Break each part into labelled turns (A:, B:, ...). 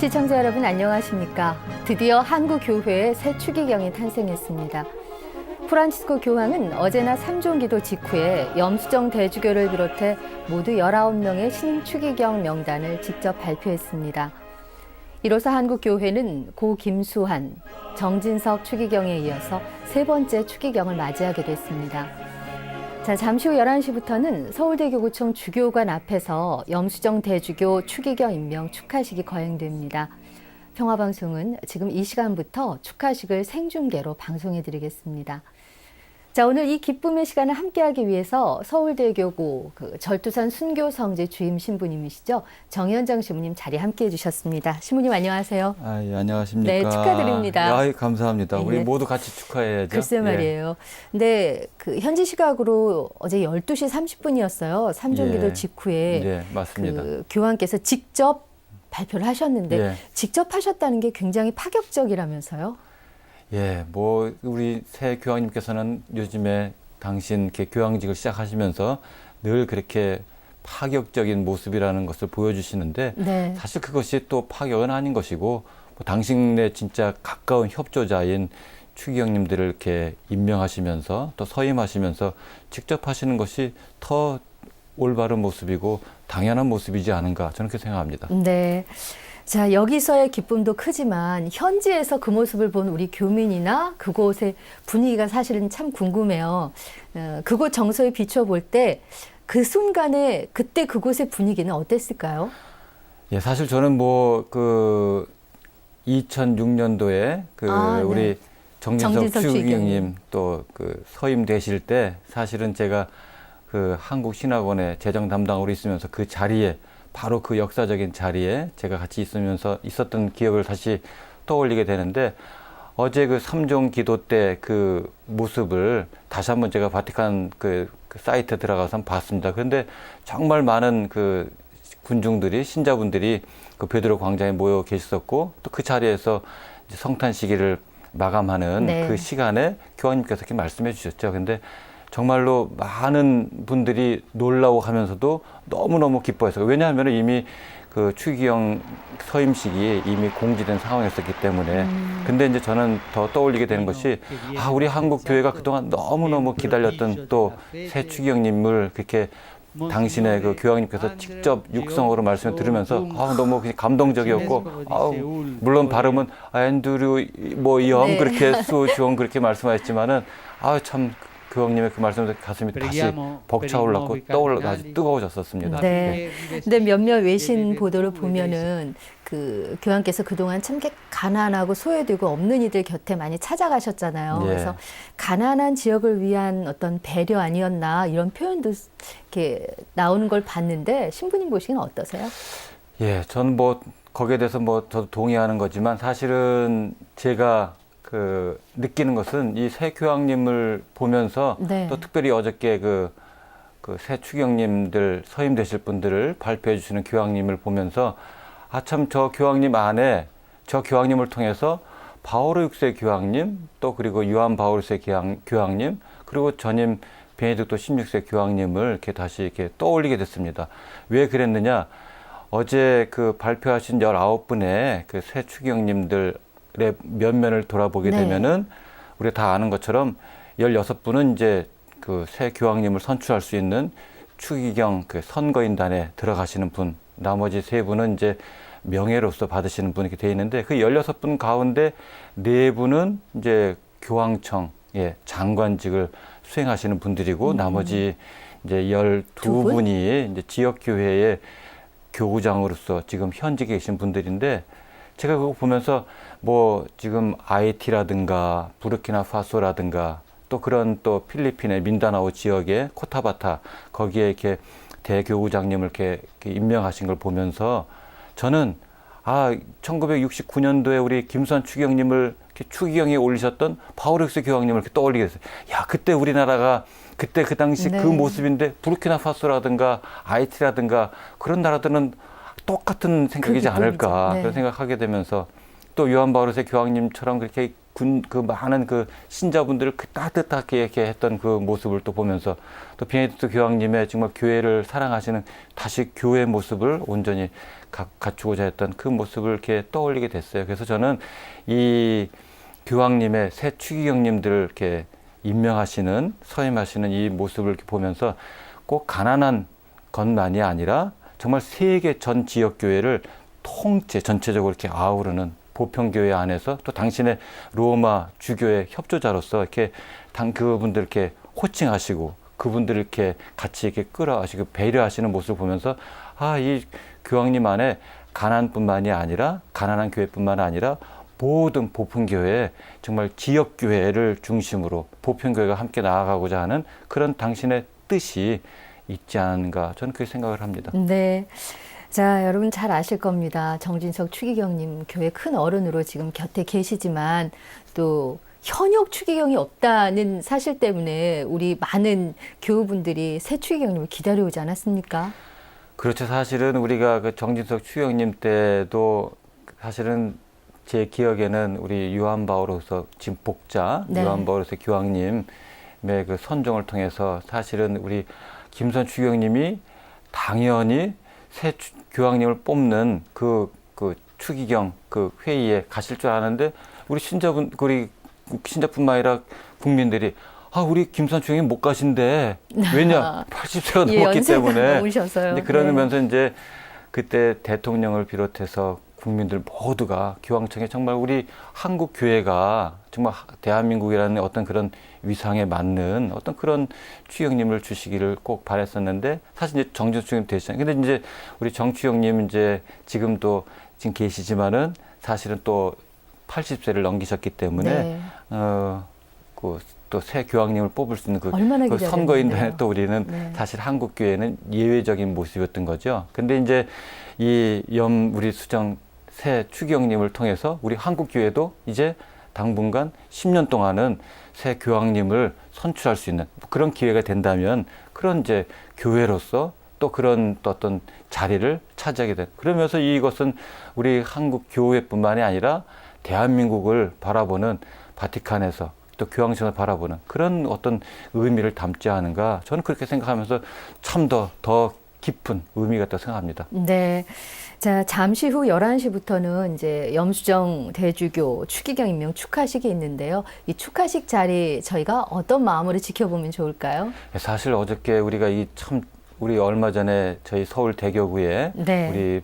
A: 시청자 여러분 안녕하십니까? 드디어 한국 교회에 새 추기경이 탄생했습니다. 프란치스코 교황은 어제나 삼종기도 직후에 염수정 대주교를 비롯해 모두 19명의 신임 추기경 명단을 직접 발표했습니다. 이로써 한국 교회는 고 김수환, 정진석 추기경에 이어서 세 번째 추기경을 맞이하게 됐습니다. 자, 잠시 후 11시부터는 서울대교구청 주교관 앞에서 염수정 대주교 추기경 임명 축하식이 거행됩니다. 평화방송은 지금 이 시간부터 축하식을 생중계로 방송해드리겠습니다. 자, 오늘 이 기쁨의 시간을 함께하기 위해서 서울대교구 절두산 순교성지 주임 신부님이시죠. 정현정 신부님 자리 함께해 주셨습니다. 신부님 안녕하세요.
B: 예, 안녕하십니까.
A: 네, 축하드립니다.
B: 감사합니다.
A: 네.
B: 우리 모두 같이 축하해야죠.
A: 글쎄 말이에요. 근데 현지 시각으로 어제 12시 30분이었어요. 삼종기도 직후에
B: 네, 맞습니다.
A: 교황께서 직접 발표를 하셨는데
B: 예.
A: 직접 하셨다는 게 굉장히 파격적이라면서요?
B: 예, 우리 새 교황님께서는 요즘에 당신 이렇게 교황직을 시작하시면서 늘 그렇게 파격적인 모습이라는 것을 보여주시는데
A: 네.
B: 사실 그것이 또 파격은 아닌 것이고 당신의 진짜 가까운 협조자인 추기경님들을 이렇게 임명하시면서 또 서임하시면서 직접 하시는 것이 더 올바른 모습이고 당연한 모습이지 않은가 저는 그렇게 생각합니다.
A: 네. 자, 여기서의 기쁨도 크지만 현지에서 그 모습을 본 우리 교민이나 그곳의 분위기가 사실은 참 궁금해요. 그곳 정서에 비춰볼 때 그 순간에 그때 그곳의 분위기는 어땠을까요?
B: 예, 사실 저는 2006년도에 우리
A: 네.
B: 정진석 추기경님 또 서임 되실 때 사실은 제가 한국 신학원의 재정 담당으로 있으면서 그 자리에 바로 그 역사적인 자리에 제가 같이 있었던 기억을 다시 떠올리게 되는데 어제 삼종 기도 때 그 모습을 다시 한번 제가 바티칸 그 사이트에 들어가서 한번 봤습니다. 그런데 정말 많은 군중들이 신자분들이 베드로 광장에 모여 계셨었고 또 그 자리에서 이제 성탄 시기를 마감하는
A: 네.
B: 그 시간에 교황님께서 이렇게 말씀해 주셨죠. 근데 정말로 많은 분들이 놀라워하면서도 너무너무 기뻐했어요. 왜냐하면 이미 추기경 서임식이 이미 공지된 상황이었기 때문에. 근데 이제 저는 더 떠올리게 되는 것이 우리 한국 교회가 그동안 너무너무 기다렸던 또 새 추기경님을 그렇게 당신의 교황님께서 직접 육성으로 말씀을 들으면서 너무 감동적이었고 물론 발음은 앤드류 영
A: 네.
B: 그렇게 수종 그렇게 말씀하셨지만은 참 교황님의 그 말씀에 가슴이 다시 벅차올랐고 아주 뜨거워졌었습니다.
A: 네. 근데 몇몇 외신 보도를 보면은 교황께서 그동안 참 가난하고 소외되고 없는 이들 곁에 많이 찾아가셨잖아요.
B: 예.
A: 그래서 가난한 지역을 위한 어떤 배려 아니었나 이런 표현도 이렇게 나오는 걸 봤는데 신부님 보시기는 어떠세요?
B: 예, 저는 거기에 대해서 저도 동의하는 거지만 사실은 제가 느끼는 것은 이 새 교황님을 보면서
A: 네.
B: 또 특별히 어저께 새 추기경님들 서임되실 분들을 발표해 주시는 교황님을 보면서 참 저 교황님 안에 저 교황님을 통해서 바오로 6세 교황님 또 그리고 요한 바오로 6세 교황님 그리고 전임 베네딕토 16세 교황님을 이렇게 다시 이렇게 떠올리게 됐습니다. 왜 그랬느냐? 어제 발표하신 19분의 새 추기경님들 면면을 돌아보게
A: 네.
B: 되면은 우리가 다 아는 것처럼 16분은 이제 새 교황님을 선출할 수 있는 추기경 선거인단에 들어가시는 분, 나머지 3분은 이제 명예로서 받으시는 분 이렇게 돼 있는데 그 16분 가운데 4분은 이제 교황청 장관직을 수행하시는 분들이고 나머지 이제 12분이 이제 지역교회의 교구장으로서 지금 현직에 계신 분들인데 제가 그거 보면서 지금 IT라든가 부르키나파소라든가 또 그런 또 필리핀의 민다나오 지역의 코타바타 거기에 이렇게 대교구장님을 이렇게 임명하신 걸 보면서 저는 1969년도에 우리 김수환 추기경님을 이렇게 추기경에 올리셨던 바오렉스 교황님을 이렇게 떠올리게 됐어요. 그때 우리나라가 그때 그 당시
A: 네.
B: 그 모습인데 부르키나파소라든가 IT라든가 그런 나라들은 똑같은 생각이지 않을까
A: 네.
B: 그런 생각하게 되면서 또 요한 바오로스의 교황님처럼 그렇게 그 많은 그 신자분들을 그 따뜻하게 이렇게 했던 그 모습을 또 보면서 또 베네딕토 교황님의 정말 교회를 사랑하시는 다시 교회의 모습을 온전히 갖추고자 했던 그 모습을 이렇게 떠올리게 됐어요. 그래서 저는 이 교황님의 새 추기경님들을 이렇게 임명하시는, 서임하시는 이 모습을 이렇게 보면서 꼭 가난한 것만이 아니라 정말 세계 전 지역 교회를 전체적으로 이렇게 아우르는 보편교회 안에서 또 당신의 로마 주교의 협조자로서 이렇게 그분들 이렇게 호칭하시고 그분들 이렇게 같이 이렇게 끌어가시고 배려하시는 모습을 보면서 이 교황님 안에 가난한 교회뿐만 아니라 모든 보편교회, 정말 지역교회를 중심으로 보편교회가 함께 나아가고자 하는 그런 당신의 뜻이 있지 않은가, 저는 그렇게 생각을 합니다.
A: 네. 자, 여러분 잘 아실 겁니다. 정진석 추기경님 교회 큰 어른으로 지금 곁에 계시지만 또 현역 추기경이 없다는 사실 때문에 우리 많은 교우분들이 새 추기경님을 기다려오지 않았습니까?
B: 그렇죠. 사실은 우리가 그 정진석 추기경님 때도 사실은 제 기억에는 우리 요한 바오로서 지금 복자,
A: 네.
B: 요한 바오로서 교황님의 그 선정을 통해서 사실은 우리 김선 추기경님이 당연히 새 교황님을 뽑는 그 추기경 그 회의에 가실 줄 아는데 우리 신자뿐만 아니라 국민들이 우리 김선 추기경님 못 가신대. 왜냐? 80세가
A: 예,
B: 넘었기
A: 연세가
B: 때문에.
A: 넘으셔서요.
B: 이제 그러면서 이제 그때 대통령을 비롯해서 국민들 모두가 교황청에 정말 우리 한국 교회가 정말 대한민국이라는 어떤 그런 위상에 맞는 어떤 그런 추기경님을 주시기를 꼭 바랬었는데 사실 이제 정진석 추기경님 되시잖아요. 근데 이제 우리 정 추기경님 이제 지금 계시지만은 사실은 또 80세를 넘기셨기 때문에
A: 네.
B: 또 새 교황님을 뽑을 수 있는 그 선거인단에 또 우리는
A: 네.
B: 사실 한국 교회는 예외적인 모습이었던 거죠. 근데 이제 우리 수정 새 추기경님을 통해서 우리 한국 교회도 이제 당분간 10년 동안은 새 교황님을 선출할 수 있는 그런 기회가 된다면 그런 이제 교회로서 또 그런 또 어떤 자리를 차지하게 된. 그러면서 이것은 우리 한국 교회뿐만이 아니라 대한민국을 바라보는 바티칸에서 또 교황청을 바라보는 그런 어떤 의미를 담지 않은가, 저는 그렇게 생각하면서 참 더 깊은 의미가 있다고 생각합니다.
A: 네. 자, 잠시 후 11시부터는 이제 염수정 대주교 추기경 임명 축하식이 있는데요. 이 축하식 자리 저희가 어떤 마음으로 지켜보면 좋을까요?
B: 사실 어저께 우리가 우리 얼마 전에 저희 서울 대교구에
A: 네.
B: 우리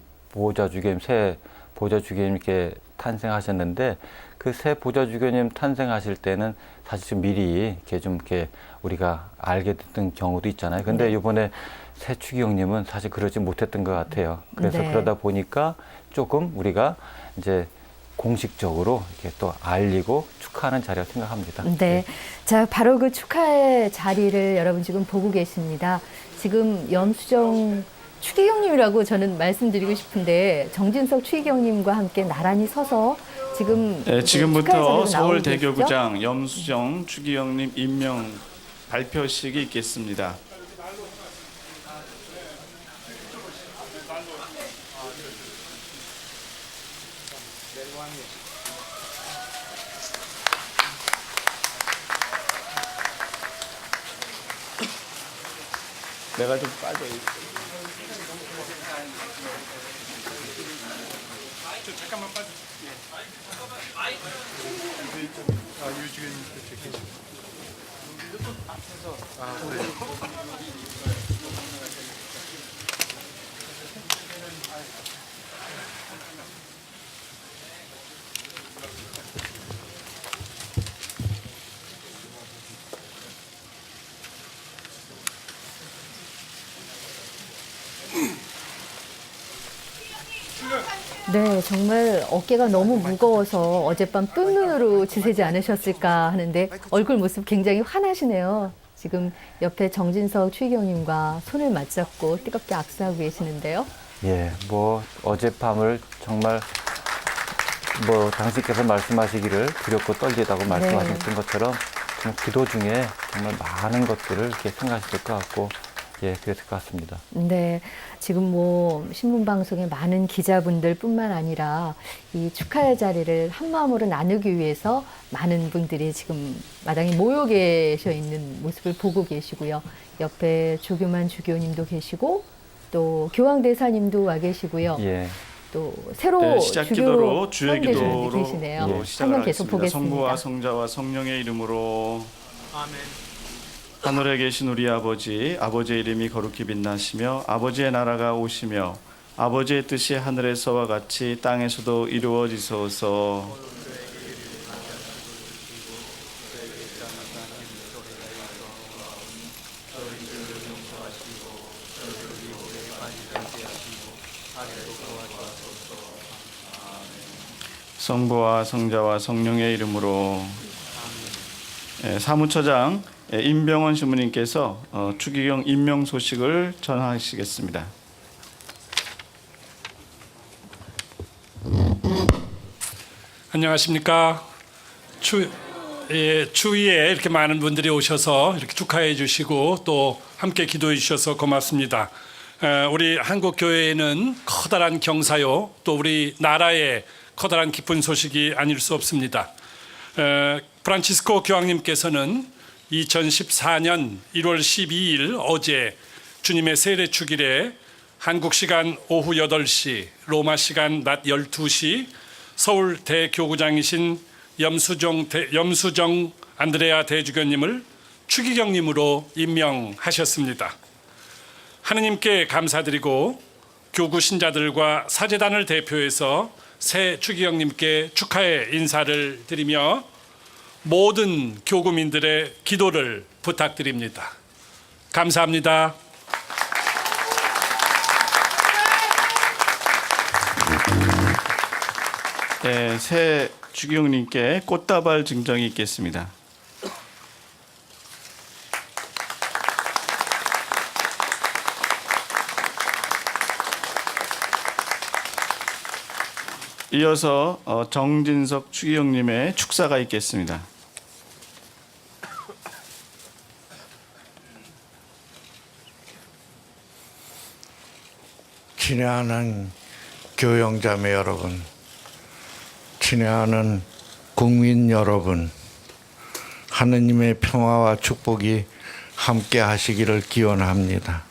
B: 새 보좌주교님 이렇게 탄생하셨는데 그 새 보좌주교님 탄생하실 때는 사실 좀 미리 이렇게 우리가 알게 됐던 경우도 있잖아요. 근데
A: 네.
B: 이번에 새 추기경님은 사실 그러지 못했던 것 같아요. 그래서
A: 네.
B: 그러다 보니까 조금 우리가 이제 공식적으로 이렇게 또 알리고 축하하는 자리라 생각합니다.
A: 네. 자, 바로 그 축하의 자리를 여러분 지금 보고 계십니다. 지금 염수정 추기경님이라고 저는 말씀드리고 싶은데 정진석 추기경님과 함께 나란히 서서 지금
C: 지금부터 서울대교구장 염수정 추기경님 임명 발표식이 있겠습니다. 내가 좀 빠져 있어. 잠깐만 빠져.
A: 네, 정말 어깨가 너무 무거워서 어젯밤 뜬 눈으로 지새지 않으셨을까 하는데 얼굴 모습 굉장히 환하시네요. 지금 옆에 정진석 추기경님과 손을 맞잡고 뜨겁게 악수하고 계시는데요.
B: 예, 어젯밤을 정말 당신께서 말씀하시기를 두렵고 떨리다고 말씀하셨던 것처럼 정말 기도 중에 정말 많은 것들을 이렇게 생각하실 것 같고 예, 그랬을 것 같습니다.
A: 네, 지금 뭐 신문 방송에 많은 기자분들뿐만 아니라 이 축하의 자리를 한 마음으로 나누기 위해서 많은 분들이 지금 마당에 모여 계셔 있는 모습을 보고 계시고요. 옆에 조규만 주교님도 계시고 또 교황대사님도 와 계시고요.
B: 예.
A: 또 새로
C: 네, 시작 기도로
A: 주교
C: 주의
A: 수행되시는 분도
C: 기도로
A: 계시네요.
C: 예,
A: 한번
C: 시작을
A: 계속
C: 하겠습니다. 성부와
A: 보겠습니다.
C: 성자와 성령의 이름으로 하늘에 계신 우리 아버지, 아버지의 이름이 거룩히 빛나시며 아버지의 나라가 오시며 아버지의 뜻이 하늘에서와 같이 땅에서도 이루어지소서. 성부와 성자와 성령의 이름으로. 사무처장 임병원 신부님께서 추기경 임명 소식을 전하시겠습니다.
D: 안녕하십니까. 추위에 이렇게 많은 분들이 오셔서 이렇게 축하해 주시고 또 함께 기도해 주셔서 고맙습니다. 우리 한국 교회에는 커다란 경사요, 또 우리 나라의 커다란 기쁜 소식이 아닐 수 없습니다. 프란치스코 교황님께서는 2014년 1월 12일 어제 주님의 세례 축일에 한국 시간 오후 8시, 로마 시간 낮 12시 서울 대교구장이신 염수정 안드레아 대주교님을 추기경님으로 임명하셨습니다. 하느님께 감사드리고 교구 신자들과 사제단을 대표해서 새 추기경님께 축하의 인사를 드리며 모든 교구민들의 기도를 부탁드립니다. 감사합니다.
C: 네, 새 추기경님께 꽃다발 증정이 있겠습니다. 이어서 정진석 추기경님의 축사가 있겠습니다.
E: 친애하는 교영자매 여러분, 친애하는 국민 여러분, 하느님의 평화와 축복이 함께 하시기를 기원합니다.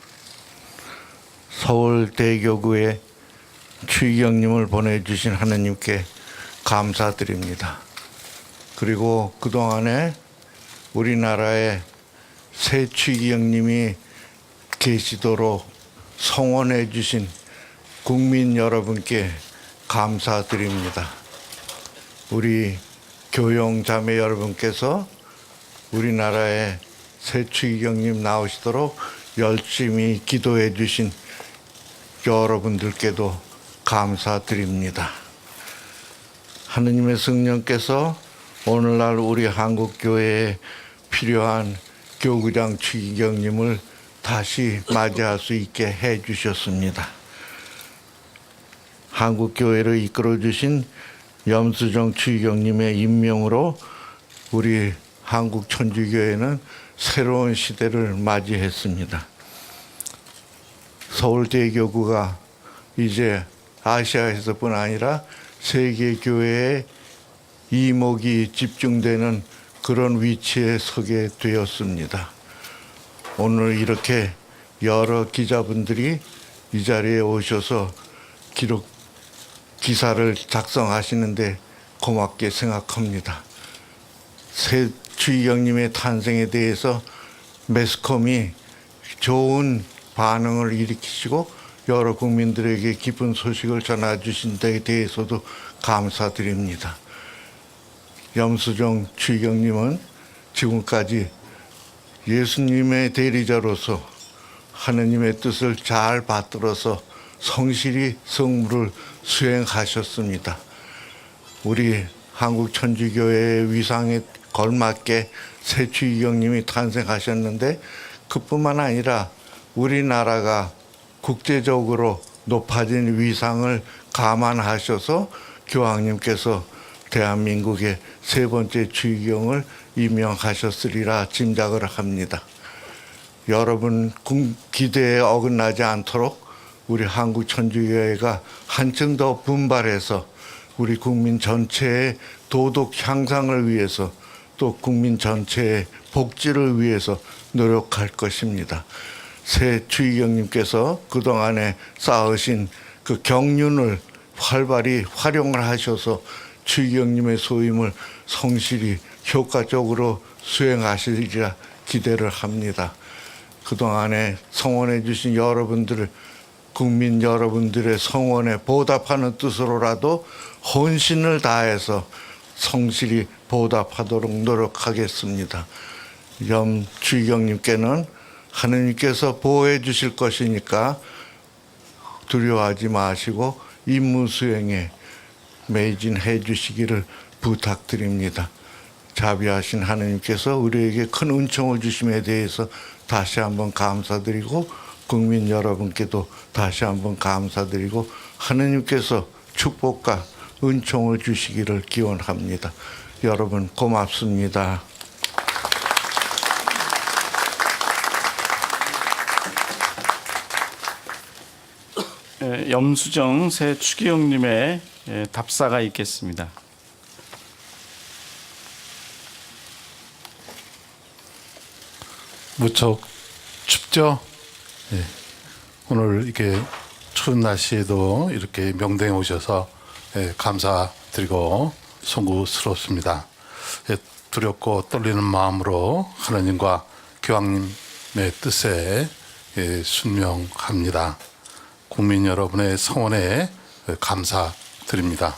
E: 서울대교구에 추기경님을 보내주신 하느님께 감사드립니다. 그리고 그동안에 우리나라에 새 추기경님이 계시도록 성원해 주신 국민 여러분께 감사드립니다. 우리 교영자매 여러분께서 우리나라에 새 추기경님 나오시도록 열심히 기도해 주신 여러분들께도 감사드립니다. 하느님의 성령께서 오늘날 우리 한국교회에 필요한 교구장 추기경님을 다시 맞이할 수 있게 해 주셨습니다. 한국교회를 이끌어 주신 염수정 추기경님의 임명으로 우리 한국천주교회는 새로운 시대를 맞이했습니다. 서울대교구가 이제 아시아에서뿐 아니라 세계 교회에 이목이 집중되는 그런 위치에 서게 되었습니다. 오늘 이렇게 여러 기자분들이 이 자리에 오셔서 기사를 작성하시는데 고맙게 생각합니다. 새 추기경님의 탄생에 대해서 매스컴이 좋은 반응을 일으키시고 여러 국민들에게 기쁜 소식을 전해주신 데 대해서도 감사드립니다. 염수정 추기경님은 지금까지 예수님의 대리자로서 하느님의 뜻을 잘 받들어서 성실히 성물을 수행하셨습니다. 우리 한국천주교회의 위상에 걸맞게 새 추기경님이 탄생하셨는데 그뿐만 아니라 우리나라가 국제적으로 높아진 위상을 감안하셔서 교황님께서 대한민국의 세 번째 추기경을 임명하셨으리라 짐작을 합니다. 여러분 기대에 어긋나지 않도록 우리 한국천주교회가 한층 더 분발해서 우리 국민 전체의 도덕 향상을 위해서 또 국민 전체의 복지를 위해서 노력할 것입니다. 새 추기경님께서 그동안에 쌓으신 그 경륜을 활발히 활용을 하셔서 추기경님의 소임을 성실히 효과적으로 수행하시리라 기대를 합니다. 그동안에 성원해 주신 여러분들, 국민 여러분들의 성원에 보답하는 뜻으로라도 헌신을 다해서 성실히 보답하도록 노력하겠습니다. 염 추기경님께는 하느님께서 보호해 주실 것이니까 두려워하지 마시고 임무 수행에 매진해 주시기를 부탁드립니다. 자비하신 하느님께서 우리에게 큰 은총을 주심에 대해서 다시 한번 감사드리고 국민 여러분께도 다시 한번 감사드리고 하느님께서 축복과 은총을 주시기를 기원합니다. 여러분 고맙습니다.
C: 염수정 새 추기경님의 답사가 있겠습니다.
F: 무척 춥죠? 예. 오늘 이렇게 추운 날씨에도 이렇게 명당에 오셔서 감사드리고 송구스럽습니다. 두렵고 떨리는 마음으로 하나님과 교황님의 뜻에 순명합니다. 국민 여러분의 성원에 감사드립니다.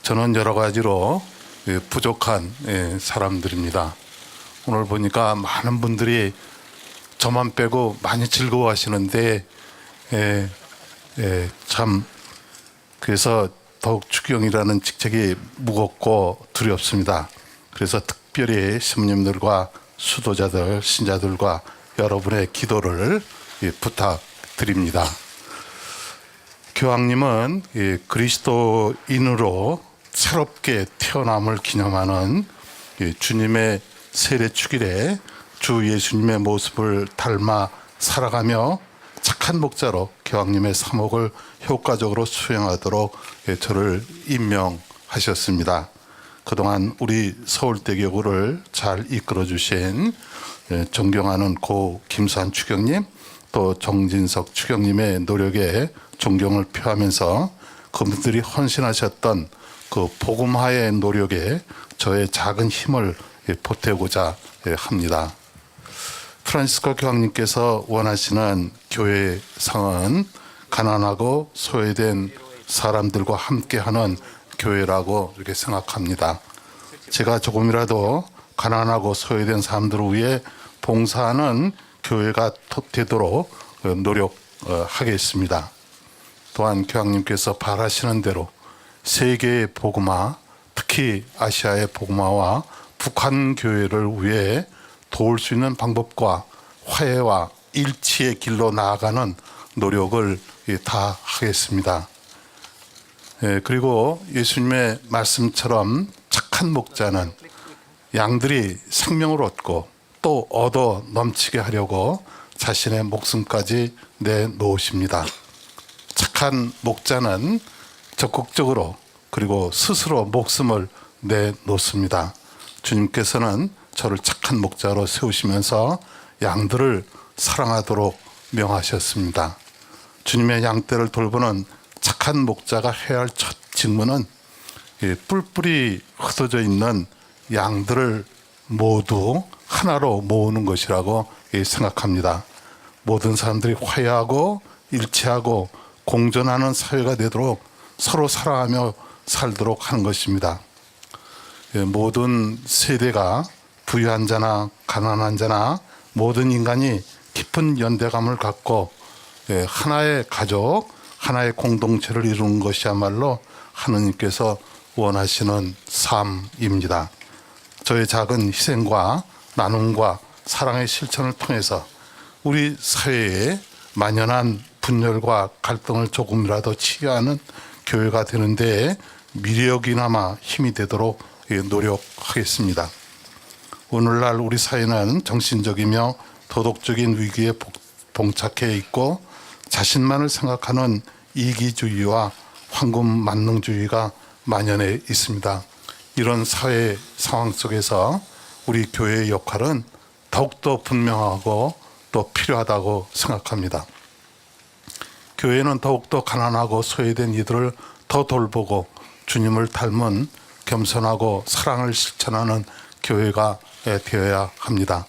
F: 저는 여러 가지로 부족한 사람들입니다. 오늘 보니까 많은 분들이 저만 빼고 많이 즐거워하시는데 참 그래서 더욱 추기경이라는 직책이 무겁고 두렵습니다. 그래서 특별히 신부님들과 수도자들, 신자들과 여러분의 기도를 부탁드립니다. 교황님은 그리스도인으로 새롭게 태어남을 기념하는 주님의 세례 축일에 주 예수님의 모습을 닮아 살아가며 착한 목자로 교황님의 사목을 효과적으로 수행하도록 저를 임명하셨습니다. 그동안 우리 서울대교구를 잘 이끌어 주신 존경하는 고 김수환 추경님, 또 정진석 추경님의 노력에 존경을 표하면서 그분들이 헌신하셨던 그 복음화의 노력에 저의 작은 힘을 보태고자 합니다. 프란시스코 교황님께서 원하시는 교회상은 가난하고 소외된 사람들과 함께하는 교회라고 이렇게 생각합니다. 제가 조금이라도 가난하고 소외된 사람들을 위해 봉사하는 교회가 되도록 노력하겠습니다. 또한 교황님께서 바라시는 대로 세계의 복음화, 특히 아시아의 복음화와 북한 교회를 위해 도울 수 있는 방법과 화해와 일치의 길로 나아가는 노력을 다 하겠습니다. 그리고 예수님의 말씀처럼 착한 목자는 양들이 생명을 얻고 또 얻어 넘치게 하려고 자신의 목숨까지 내놓으십니다. 착한 목자는 적극적으로 그리고 스스로 목숨을 내놓습니다. 주님께서는 저를 착한 목자로 세우시면서 양들을 사랑하도록 명하셨습니다. 주님의 양떼를 돌보는 착한 목자가 해야 할 첫 직무는 뿔뿔이 흩어져 있는 양들을 모두 하나로 모으는 것이라고 생각합니다. 모든 사람들이 화해하고 일치하고 공존하는 사회가 되도록 서로 사랑하며 살도록 하는 것입니다. 모든 세대가 부유한 자나 가난한 자나 모든 인간이 깊은 연대감을 갖고 하나의 가족, 하나의 공동체를 이루는 것이야말로 하느님께서 원하시는 삶입니다. 저의 작은 희생과 나눔과 사랑의 실천을 통해서 우리 사회에 만연한 분열과 갈등을 조금이라도 치유하는 교회가 되는 데 미력이나마 힘이 되도록 노력하겠습니다. 오늘날 우리 사회는 정신적이며 도덕적인 위기에 봉착해 있고 자신만을 생각하는 이기주의와 황금 만능주의가 만연해 있습니다. 이런 사회 상황 속에서 우리 교회의 역할은 더욱더 분명하고 또 필요하다고 생각합니다. 교회는 더욱더 가난하고 소외된 이들을 더 돌보고 주님을 닮은 겸손하고 사랑을 실천하는 교회가 되어야 합니다.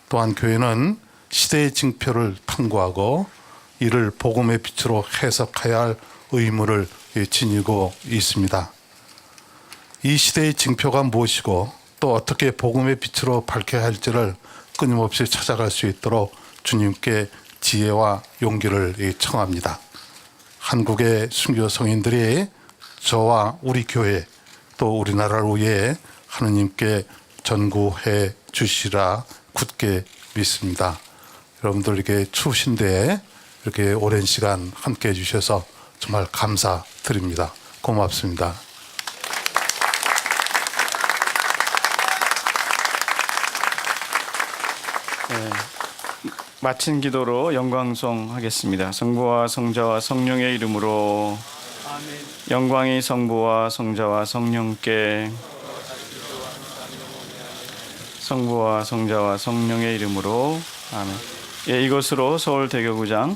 F: 또한 교회는 시대의 징표를 탐구하고 이를 복음의 빛으로 해석해야 할 의무를 지니고 있습니다. 이 시대의 징표가 무엇이고 또 어떻게 복음의 빛으로 밝혀야 할지를 끊임없이 찾아갈 수 있도록 주님께 지혜와 용기를 청합니다. 한국의 순교 성인들이 저와 우리 교회 또 우리나라를 위해 하느님께 전구해 주시라 굳게 믿습니다. 여러분들 이렇게 추우신데 이렇게 오랜 시간 함께 해주셔서 정말 감사드립니다. 고맙습니다.
C: 마친 기도로 영광송 하겠습니다. 성부와 성자와 성령의 이름으로 영광이 성부와 성자와 성령께 성부와 성자와 성령의 이름으로 아멘. 예, 이것으로 서울대교구장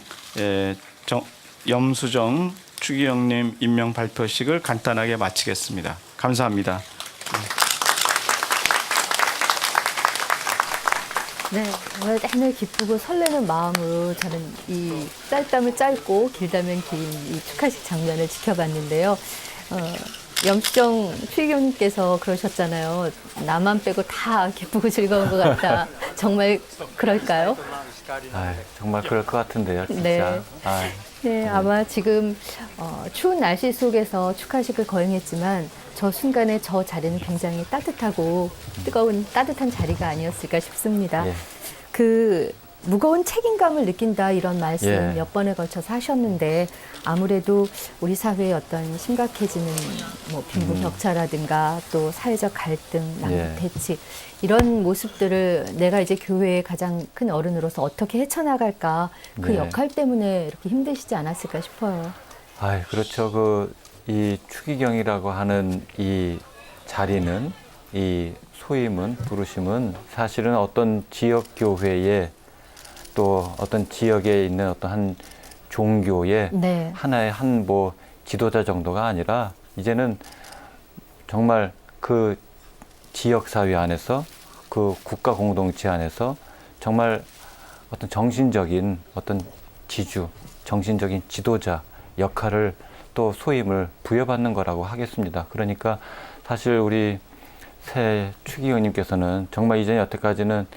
C: 염수정 추기경님 임명 발표식을 간단하게 마치겠습니다. 감사합니다.
A: 네, 정말 내내 기쁘고 설레는 마음으로 저는 이 짧다면 짧고 길다면 긴 이 축하식 장면을 지켜봤는데요. 염수정 추기경님께서 그러셨잖아요. 나만 빼고 다 기쁘고 즐거운 것 같다. 정말 그럴까요?
B: 정말 그럴 것 같은데요, 진짜.
A: 네. 네, 아마 지금 추운 날씨 속에서 축하식을 거행했지만 저 순간에 저 자리는 굉장히 따뜻하고 뜨거운 따뜻한 자리가 아니었을까 싶습니다.
B: 예.
A: 그 무거운 책임감을 느낀다 이런 말씀
B: 예.
A: 몇 번에 걸쳐서 하셨는데 아무래도 우리 사회의 어떤 심각해지는 뭐 빈부 격차라든가 또 사회적 갈등, 남북
B: 예.
A: 대치 이런 모습들을 내가 이제 교회의 가장 큰 어른으로서 어떻게 헤쳐나갈까 그
B: 네.
A: 역할 때문에 이렇게 힘드시지 않았을까 싶어요.
B: 그렇죠. 이 추기경이라고 하는 이 자리는, 이 소임은, 부르심은 사실은 어떤 지역 교회에 또 어떤 지역에 있는 어떤 한 종교의
A: 네.
B: 하나의 한 지도자 정도가 아니라 이제는 정말 그 지역사회 안에서 그 국가 공동체 안에서 정말 어떤 정신적인 어떤 지주, 정신적인 지도자 역할을 또 소임을 부여받는 거라고 하겠습니다. 그러니까 사실 우리 새 추기경님께서는 정말 이전에 여태까지는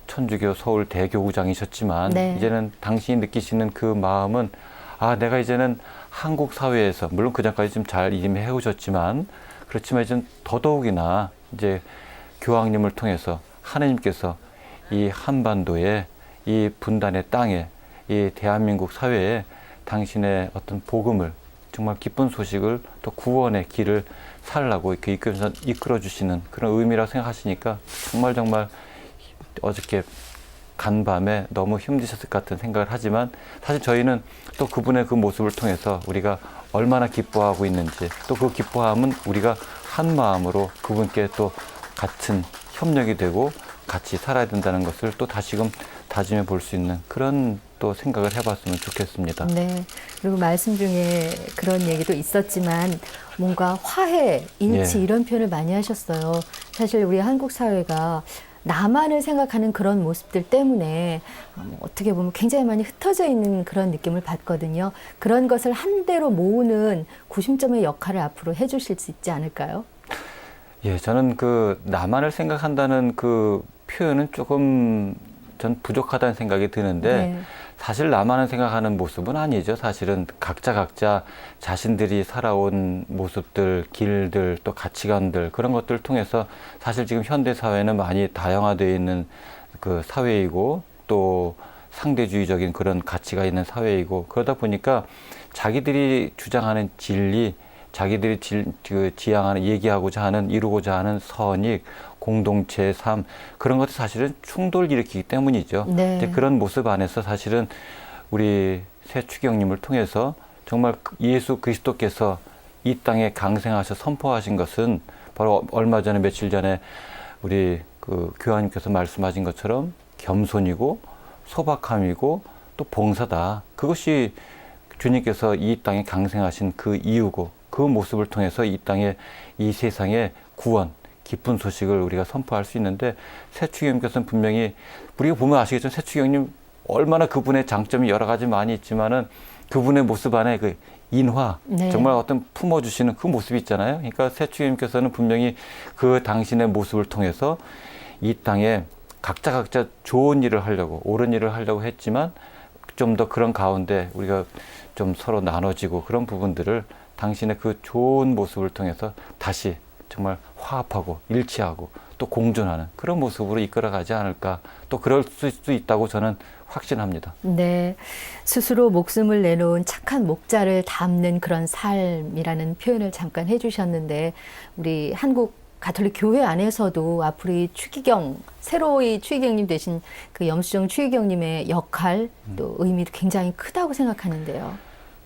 B: 천주교 서울 대교구장이셨지만
A: 네.
B: 이제는 당신이 느끼시는 그 마음은 내가 이제는 한국 사회에서 물론 그 전까지 좀 잘 이미 해오셨지만 그렇지만 이제 더더욱이나 이제 교황님을 통해서 하느님께서 이 한반도에 이 분단의 땅에 이 대한민국 사회에 당신의 어떤 복음을 정말 기쁜 소식을 또 구원의 길을 살라고 이렇게 이끌어 주시는 그런 의미라고 생각하시니까 정말 어저께 간밤에 너무 힘드셨을 것 같은 생각을 하지만 사실 저희는 또 그분의 그 모습을 통해서 우리가 얼마나 기뻐하고 있는지 또 그 기뻐함은 우리가 한 마음으로 그분께 또 같은 협력이 되고 같이 살아야 된다는 것을 또 다시금 다짐해 볼 수 있는 그런 또 생각을 해봤으면 좋겠습니다.
A: 네. 그리고 말씀 중에 그런 얘기도 있었지만 뭔가 화해, 인치
B: 예.
A: 이런 표현을 많이 하셨어요. 사실 우리 한국 사회가 나만을 생각하는 그런 모습들 때문에 어떻게 보면 굉장히 많이 흩어져 있는 그런 느낌을 받거든요. 그런 것을 한데로 모으는 구심점의 역할을 앞으로 해주실 수 있지 않을까요?
B: 예, 저는 그 나만을 생각한다는 그 표현은 조금 전 부족하다는 생각이 드는데
A: 네.
B: 사실 나만을 생각하는 모습은 아니죠. 사실은 각자 자신들이 살아온 모습들, 길들, 또 가치관들 그런 것들을 통해서 사실 지금 현대 사회는 많이 다양화되어 있는 그 사회이고 또 상대주의적인 그런 가치가 있는 사회이고 그러다 보니까 자기들이 주장하는 진리 자기들이 지향하는, 얘기하고자 하는, 이루고자 하는 선익, 공동체의 삶, 그런 것도 사실은 충돌을 일으키기 때문이죠.
A: 네.
B: 이제 그런 모습 안에서 사실은 우리 새 추기경님을 통해서 정말 예수 그리스도께서 이 땅에 강생하셔 선포하신 것은 바로 얼마 전에, 며칠 전에 우리 그 교황님께서 말씀하신 것처럼 겸손이고 소박함이고 또 봉사다. 그것이 주님께서 이 땅에 강생하신 그 이유고, 그 모습을 통해서 이 땅에, 이 세상에 구원, 기쁜 소식을 우리가 선포할 수 있는데, 새추경님께서는 분명히, 우리가 보면 아시겠지만 새추경님 얼마나 그분의 장점이 여러 가지 많이 있지만은 그분의 모습 안에 그 인화,
A: 네.
B: 정말 어떤 품어주시는 그 모습이 있잖아요. 그러니까 새추경님께서는 분명히 그 당신의 모습을 통해서 이 땅에 각자 좋은 일을 하려고, 옳은 일을 하려고 했지만 좀 더 그런 가운데 우리가 좀 서로 나눠지고, 그런 부분들을 당신의 그 좋은 모습을 통해서 다시 정말 화합하고 일치하고 또 공존하는 그런 모습으로 이끌어가지 않을까, 또 그럴 수 있다고 저는 확신합니다.
A: 네, 스스로 목숨을 내놓은 착한 목자를 담는 그런 삶이라는 표현을 잠깐 해주셨는데, 우리 한국 가톨릭 교회 안에서도 앞으로 이 추기경, 새로이 추기경님 되신 그 염수정 추기경님의 역할, 또 의미도 굉장히 크다고 생각하는데요.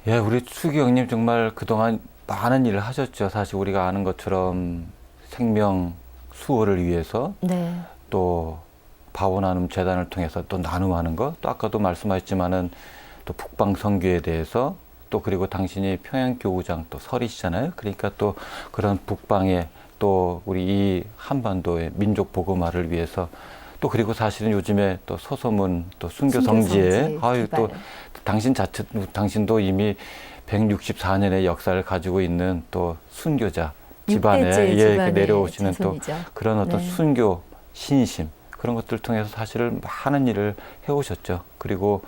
B: 예, 우리 추기경님 정말 그동안 많은 일을 하셨죠. 사실 우리가 아는 것처럼 생명 수호를 위해서,
A: 네,
B: 또 바오나눔 재단을 통해서 또 나눔하는 것, 또 아까도 말씀하셨지만은 또 북방 선교에 대해서, 또 그리고 당신이 평양교구장 또 설이시잖아요. 그러니까 또 그런 북방에, 또 우리 이 한반도의 민족 복음화를 위해서, 또 그리고 사실은 요즘에 또 소소문, 또 순교 성지에, 아유, 또 당신도 이미 164년의 역사를 가지고 있는 또 순교자 집안에,
A: 집안의
B: 내려오시는
A: 자손이죠.
B: 또 그런 어떤
A: 네.
B: 순교 신심, 그런 것들 통해서 사실은 많은 일을 해오셨죠. 그리고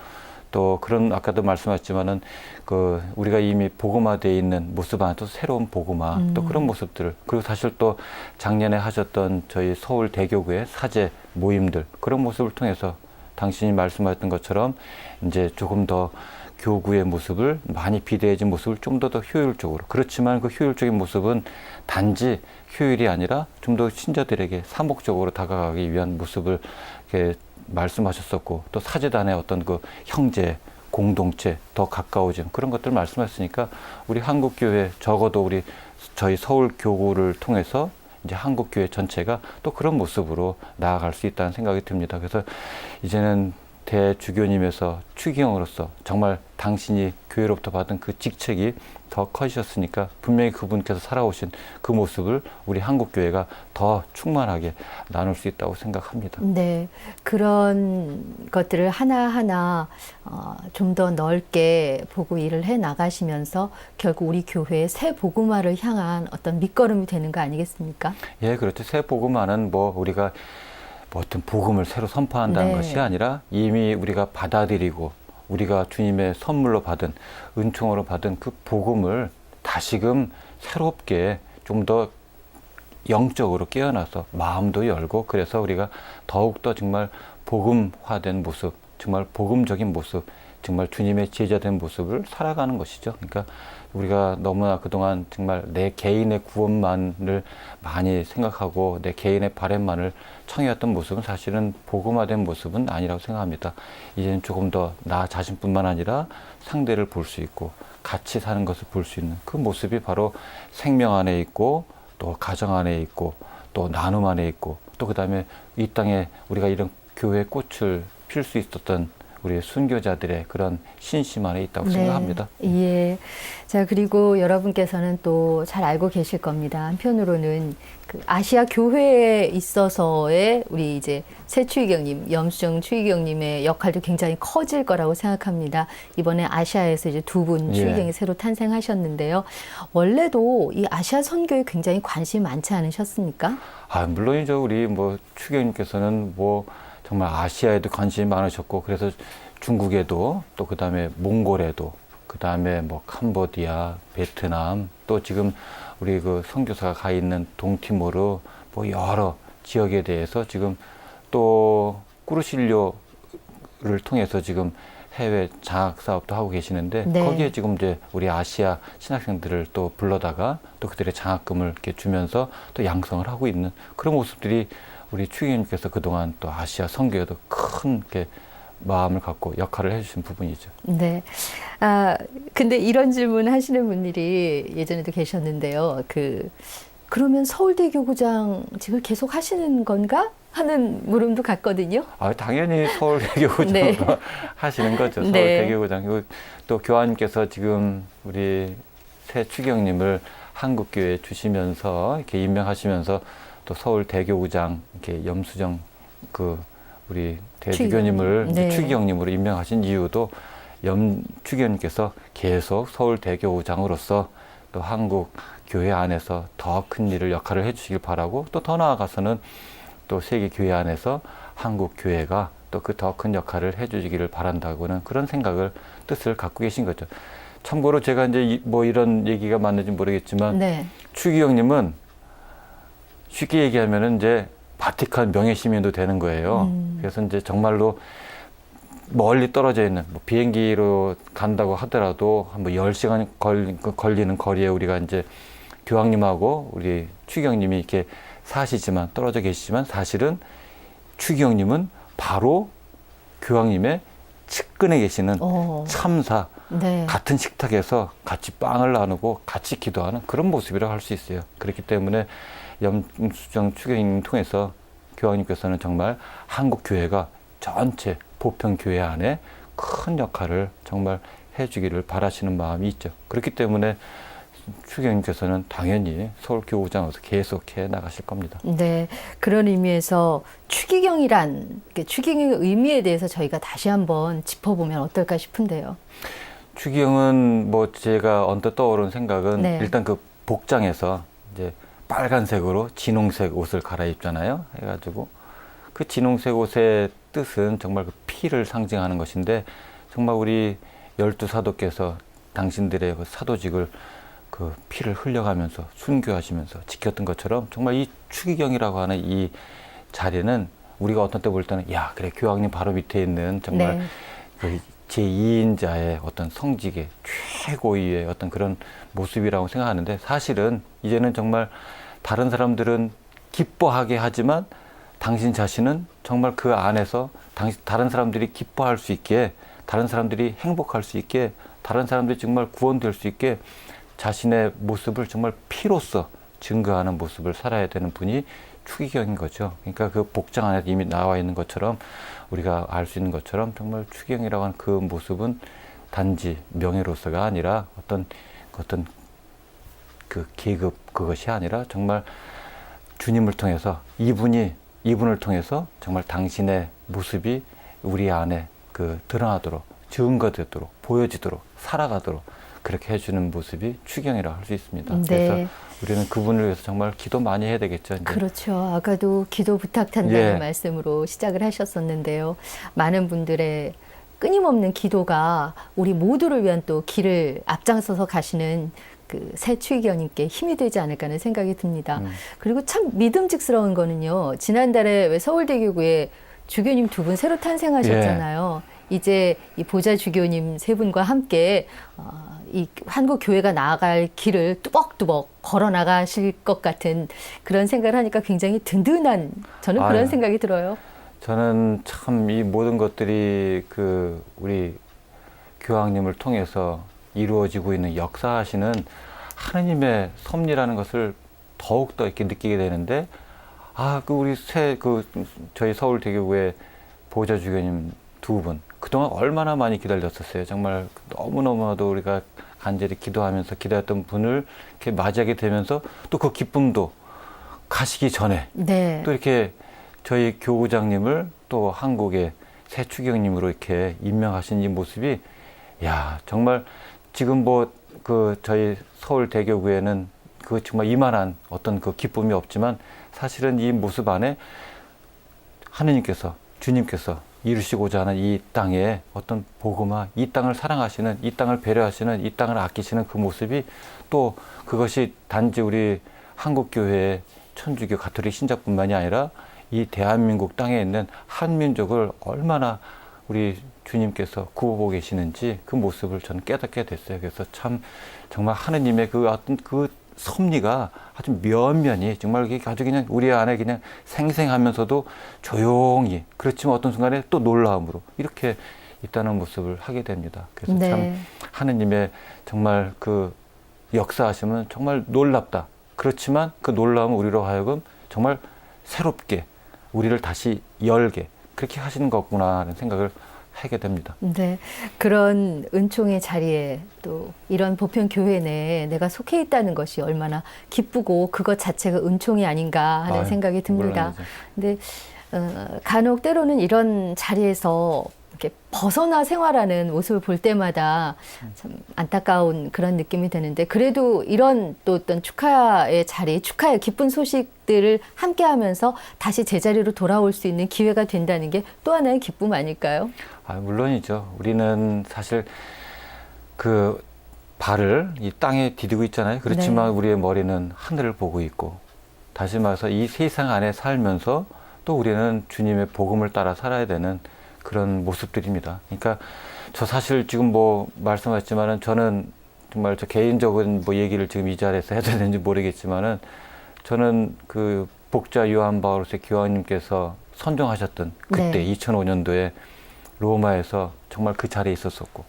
B: 또 그런, 아까도 말씀하셨지만은 그 우리가 이미 복음화되어 있는 모습 안에 또 새로운 복음화, 또 그런 모습들을, 그리고 사실 또 작년에 하셨던 저희 서울 대교구의 사제 모임들, 그런 모습을 통해서 당신이 말씀하셨던 것처럼 이제 조금 더 교구의 모습을, 많이 비대해진 모습을 좀 더 효율적으로, 그렇지만 그 효율적인 모습은 단지 효율이 아니라 좀 더 신자들에게 사목적으로 다가가기 위한 모습을 이렇게 말씀하셨었고, 또 사제단의 어떤 그 형제, 공동체, 더 가까워진 그런 것들 말씀하셨으니까, 우리 한국교회, 적어도 저희 서울교구를 통해서 이제 한국교회 전체가 또 그런 모습으로 나아갈 수 있다는 생각이 듭니다. 그래서 이제는 대주교님에서 추기경으로서 정말 당신이 교회로부터 받은 그 직책이 더 커지셨으니까, 분명히 그분께서 살아오신 그 모습을 우리 한국교회가 더 충만하게 나눌 수 있다고 생각합니다.
A: 네, 그런 것들을 하나하나 좀 더 넓게 보고 일을 해 나가시면서 결국 우리 교회의 새 복음화를 향한 어떤 밑거름이 되는 거 아니겠습니까?
B: 예, 그렇죠. 새 복음화는 뭐 우리가 뭐 어떤 복음을 새로 선포한다는
A: 네.
B: 것이 아니라, 이미 우리가 받아들이고 우리가 주님의 선물로 받은, 은총으로 받은 그 복음을 다시금 새롭게 좀 더 영적으로 깨어나서 마음도 열고, 그래서 우리가 더욱더 정말 복음화된 모습, 정말 복음적인 모습, 정말 주님의 제자된 모습을 살아가는 것이죠. 그러니까 우리가 너무나 그동안 정말 내 개인의 구원만을 많이 생각하고 내 개인의 바램만을 청해왔던 모습은 사실은 복음화된 모습은 아니라고 생각합니다. 이제는 조금 더 나 자신뿐만 아니라 상대를 볼 수 있고 같이 사는 것을 볼 수 있는 그 모습이 바로 생명 안에 있고, 또 가정 안에 있고, 또 나눔 안에 있고, 또 그다음에 이 땅에 우리가 이런 교회의 꽃을 필 수 있었던 우리 순교자들의 그런 신심 안에 있다고 생각합니다.
A: 예. 자, 그리고 여러분께서는 또 잘 알고 계실 겁니다. 한편으로는 그 아시아 교회에 있어서의 우리 이제 새 추기경님, 염수정 추기경님의 역할도 굉장히 커질 거라고 생각합니다. 이번에 아시아에서 이제 두 분 추기경이 새로 탄생하셨는데요. 원래도 이 아시아 선교에 굉장히 관심이 많지 않으셨습니까?
B: 아, 물론이죠. 우리 뭐 추기경님께서는 뭐 정말 아시아에도 관심이 많으셨고, 그래서 중국에도, 또 그 다음에 몽골에도, 그 다음에 뭐 캄보디아, 베트남, 또 지금 우리 그 선교사가 가 있는 동티모르, 뭐 여러 지역에 대해서 지금 또 꾸르실료를 통해서 지금 해외 장학 사업도 하고 계시는데
A: 네.
B: 거기에 지금 이제 우리 아시아 신학생들을 또 불러다가 또 그들의 장학금을 이렇게 주면서 또 양성을 하고 있는 그런 모습들이 우리 추기경님께서 그동안 또 아시아 선교에도 큰 이렇게 마음을 갖고 역할을 해주신 부분이죠.
A: 네. 근데 이런 질문 하시는 분들이 예전에도 계셨는데요. 그러면 서울대 교구장직을 계속 하시는 건가? 하는 물음도 갔거든요.
B: 당연히 서울대교구장
A: 네.
B: 하시는 거죠.
A: 네.
B: 서울대교구장. 또 교황님께서 지금 우리 새 추기경님을 한국교회에 주시면서 이렇게 임명하시면서 또 서울대교구장 이렇게 염수정 우리 대주교님을
A: 네.
B: 추기경님으로 임명하신 이유도 추기경님께서 계속 서울대교구장으로서 또 한국 교회 안에서 더 큰 일을 역할을 해주시길 바라고 또 더 나아가서는 또 세계 교회 안에서 한국 교회가 또 그 더 큰 역할을 해주시기를 바란다고는 그런 뜻을 갖고 계신 거죠. 참고로 제가 이제 뭐 이런 얘기가 맞는지 모르겠지만
A: 네.
B: 추기경님은 쉽게 얘기하면은 이제 바티칸 명예 시민도 되는 거예요. 그래서 이제 정말로 멀리 떨어져 있는 비행기로 간다고 하더라도 한 10시간 걸리는 거리에 우리가 이제 교황님하고 우리 추기경님이 이렇게 사시지만 떨어져 계시지만 사실은 추기경님은 바로 교황님의 측근에 계시는 참사
A: 네.
B: 같은 식탁에서 같이 빵을 나누고 같이 기도하는 그런 모습이라고 할 수 있어요. 그렇기 때문에 염수정 추기경님 통해서 교황님께서는 정말 한국 교회가 전체 보편 교회 안에 큰 역할을 정말 해주기를 바라시는 마음이 있죠. 그렇기 때문에 추기경님께서는 당연히 서울교구장에서 계속해 나가실 겁니다.
A: 네, 그런 의미에서 추기경의 의미에 대해서 저희가 다시 한번 짚어보면 어떨까 싶은데요.
B: 추기경은 뭐 제가 언뜻 떠오른 생각은
A: 네.
B: 일단 그 복장에서 이제 빨간색으로 진홍색 옷을 갈아입잖아요. 해가지고 그 진홍색 옷의 뜻은 정말 그 피를 상징하는 것인데 정말 우리 12사도께서 당신들의 그 사도직을 그 피를 흘려가면서 순교하시면서 지켰던 것처럼 정말 이 추기경이라고 하는 이 자리는 우리가 어떤 때 볼 때는 야 그래 교황님 바로 밑에 있는 정말
A: 네.
B: 그 제2인자의 어떤 성직의 최고위의 어떤 그런 모습이라고 생각하는데 사실은 이제는 정말 다른 사람들은 기뻐하게 하지만 당신 자신은 정말 그 안에서 다른 사람들이 기뻐할 수 있게 다른 사람들이 행복할 수 있게 다른 사람들이 정말 구원될 수 있게 자신의 모습을 정말 피로써 증거하는 모습을 살아야 되는 분이 추기경인 거죠. 그러니까 그 복장 안에 이미 나와 있는 것처럼 우리가 알 수 있는 것처럼 정말 추기경이라고 하는 그 모습은 단지 명예로서가 아니라 어떤 그 계급 그것이 아니라 정말 주님을 통해서 이분을 통해서 정말 당신의 모습이 우리 안에 그 드러나도록 증거되도록 보여지도록 살아가도록 그렇게 해주는 모습이 추기경이라고 할 수 있습니다.
A: 네.
B: 그래서 우리는 그분을 위해서 정말 기도 많이 해야 되겠죠. 이제.
A: 그렇죠. 아까도 기도 부탁한다는
B: 예.
A: 말씀으로 시작을 하셨었는데요. 많은 분들의 끊임없는 기도가 우리 모두를 위한 또 길을 앞장서서 가시는 그 새 추기경님께 힘이 되지 않을까 하는 생각이 듭니다. 그리고 참 믿음직스러운 거는요. 지난달에 왜 서울대교구에 주교님 2분 새로 탄생하셨잖아요. 이제 이 보좌 주교님 3분과 함께 이 한국 교회가 나아갈 길을 뚜벅뚜벅 걸어 나가실 것 같은 그런 생각을 하니까 굉장히 든든한 저는 그런
B: 아유.
A: 생각이 들어요.
B: 저는 참 이 모든 것들이 그 우리 교황님을 통해서 이루어지고 있는 역사하시는 하느님의 섭리라는 것을 더욱더 이렇게 느끼게 되는데 우리 저희 서울대교구의 보좌 주교님 2분 그동안 얼마나 많이 기다렸었어요. 정말 너무너무나도 우리가 간절히 기도하면서 기다렸던 분을 이렇게 맞이하게 되면서 또 그 기쁨도 가시기 전에
A: 네.
B: 또 이렇게 저희 교구장님을 또 한국의 새 추기경님으로 이렇게 임명하신 이 모습이 정말 지금 저희 서울대교구에는 그 정말 이만한 어떤 그 기쁨이 없지만 사실은 이 모습 안에 하느님께서 주님께서 이루시고자 하는 이 땅에 어떤 복음화, 이 땅을 사랑하시는, 이 땅을 배려하시는, 이 땅을 아끼시는 그 모습이 또 그것이 단지 우리 한국교회의 천주교 가톨릭 신자뿐만이 아니라 이 대한민국 땅에 있는 한민족을 얼마나 우리 주님께서 구워보고 계시는지 그 모습을 저는 깨닫게 됐어요. 그래서 참 정말 하느님의 그 어떤 그 섭리가 아주 면면히 정말 이게 아주 그냥 우리 안에 그냥 생생하면서도 조용히, 그렇지만 어떤 순간에 또 놀라움으로 이렇게 있다는 모습을 하게 됩니다. 그래서
A: 네.
B: 참 하느님의 정말 그 역사하심은 정말 놀랍다. 그렇지만 그 놀라움은 우리로 하여금 정말 새롭게 우리를 다시 열게 그렇게 하시는 거구나 하는 생각을 하게 됩니다.
A: 네, 그런 은총의 자리에 또 이런 보편 교회 내에 내가 속해 있다는 것이 얼마나 기쁘고 그것 자체가 은총이 아닌가 하는
B: 아유,
A: 생각이 듭니다.
B: 물론이죠.
A: 근데 간혹 때로는 이런 자리에서 이렇게 벗어나 생활하는 모습을 볼 때마다 참 안타까운 그런 느낌이 드는데, 그래도 이런 또 어떤 축하의 자리, 축하의 기쁜 소식들을 함께하면서 다시 제자리로 돌아올 수 있는 기회가 된다는 게 또 하나의 기쁨 아닐까요?
B: 물론이죠. 우리는 사실 그 발을 이 땅에 디디고 있잖아요. 그렇지만
A: 네.
B: 우리의 머리는 하늘을 보고 있고, 다시 말해서 이 세상 안에 살면서 또 우리는 주님의 복음을 따라 살아야 되는 그런 모습들입니다. 그러니까 저 사실 지금 뭐 말씀하셨지만은 저는 정말 저 개인적인 뭐 얘기를 지금 이 자리에서 해야 되는지 모르겠지만은 저는 그 복자 요한 바오로스 교황님께서 선정하셨던 그때
A: 네.
B: 2005년도에 로마에서 정말 그 자리에 있었었고,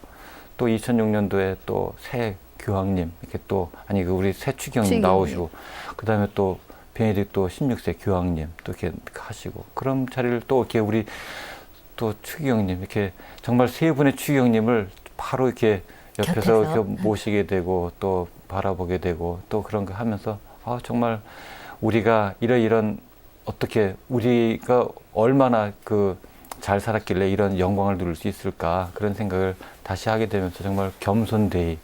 B: 또 2006년도에 또 새 교황님 이렇게 또 아니 그 우리 새 추경님 나오시고, 그다음에 또 베네딕토 16세 교황님 또 이렇게 하시고, 그런 자리를 또 이렇게 우리 또 추기경님 이렇게 정말 세 분의 추기경님을 바로 이렇게 옆에서
A: 곁에서.
B: 이렇게 모시게 되고 또 바라보게 되고 또 그런 거 하면서 정말 우리가 이런 어떻게 우리가 얼마나 그 잘 살았길래 이런 영광을 누릴 수 있을까 그런 생각을 다시 하게 되면서 정말 겸손되이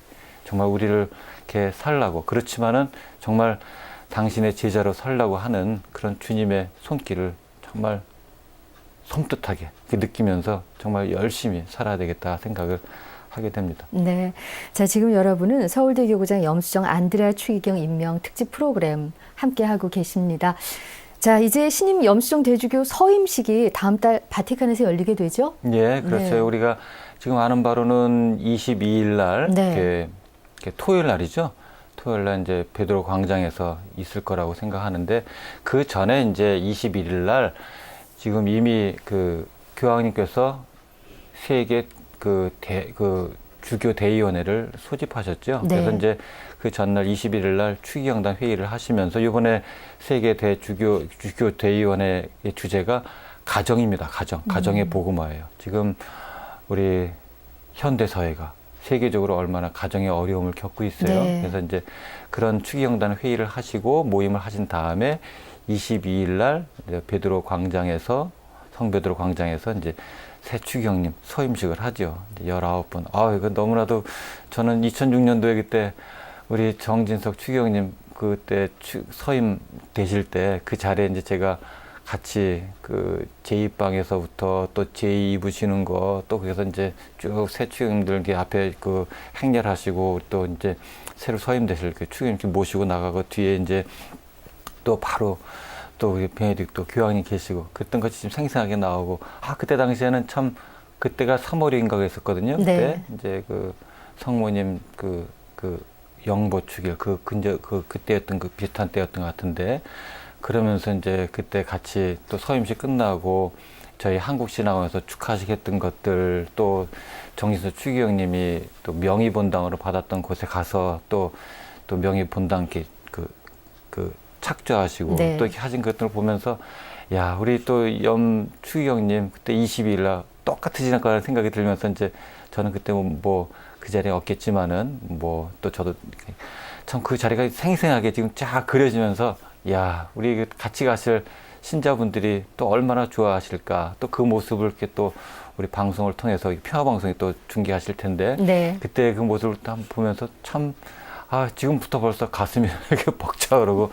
B: 정말 우리를 이렇게 살라고, 그렇지만은 정말 당신의 제자로 살라고 하는 그런 주님의 손길을 정말 섬뜩하게 느끼면서 정말 열심히 살아야 되겠다 생각을 하게 됩니다.
A: 네. 자, 지금 여러분은 서울대교구장 염수정 안드레아 추기경 임명 특집 프로그램 함께하고 계십니다. 자, 이제 신임 염수정 대주교 서임식이 다음 달 바티칸에서 열리게 되죠?
B: 예, 그렇죠.
A: 네.
B: 우리가 지금 아는 바로는 22일 날,
A: 네.
B: 이렇게 토요일 날이죠. 토요일 날 이제 베드로 광장에서 있을 거라고 생각하는데, 그 전에 이제 21일 날 지금 이미 그 교황님께서 세계 그 주교 대의원회를 소집하셨죠.
A: 네.
B: 그래서 이제 그 전날 21일 날 추기경단 회의를 하시면서 이번에 세계 주교 대의원회의 주제가 가정입니다. 가정의 복음화예요. 지금 우리 현대 사회가 세계적으로 얼마나 가정의 어려움을 겪고 있어요.
A: 네.
B: 그래서 이제 그런 추기경단 회의를 하시고 모임을 하신 다음에 22일 날 베드로 광장에서 성베드로 광장에서 이제 새 추기경님 서임식을 하죠. 19분. 이거 너무나도 저는 2006년도에 그때 우리 정진석 추기경님 그때 서임 되실 때 그 자리에 이제 제가 같이 그 제2방에서부터 또 제2부 쉬는 거 또 그래서 이제 쭉 새 추기경님들 앞에 그 행렬하시고 또 이제 새로 서임되실 그 추기경님 모시고 나가고 뒤에 이제 또 바로 또 우리 베네딕토 교황님 계시고 그랬던 것이 지금 생생하게 나오고, 그때 당시에는 참 그때가 3월인가 그랬었거든요.
A: 네.
B: 그때 이제 그 성모님 그 영보 축일 그때였던 그 비슷한 때였던 것 같은데, 그러면서 이제 그때 같이 또 서임식 끝나고 저희 한국신학원에서 축하하시겠던 것들, 또 정진석 추기경님이 또 명의본당으로 받았던 곳에 가서 또 명의본당 이렇게 그 착좌하시고
A: 네.
B: 또 이렇게 하신 것들을 보면서 야, 우리 또 추기경님 그때 22일 날 똑같으시는 거라는 생각이 들면서 이제 저는 그때 뭐 그 자리에 없겠지만은 뭐 또 저도 참 그 자리가 생생하게 지금 쫙 그려지면서 야, 우리 같이 가실 신자분들이 또 얼마나 좋아하실까, 또 그 모습을 이렇게 또 우리 방송을 통해서 평화방송이 또 중계하실 텐데
A: 네.
B: 그때 그 모습을 또 한번 보면서 참 지금부터 벌써 가슴이 이렇게 벅차오르고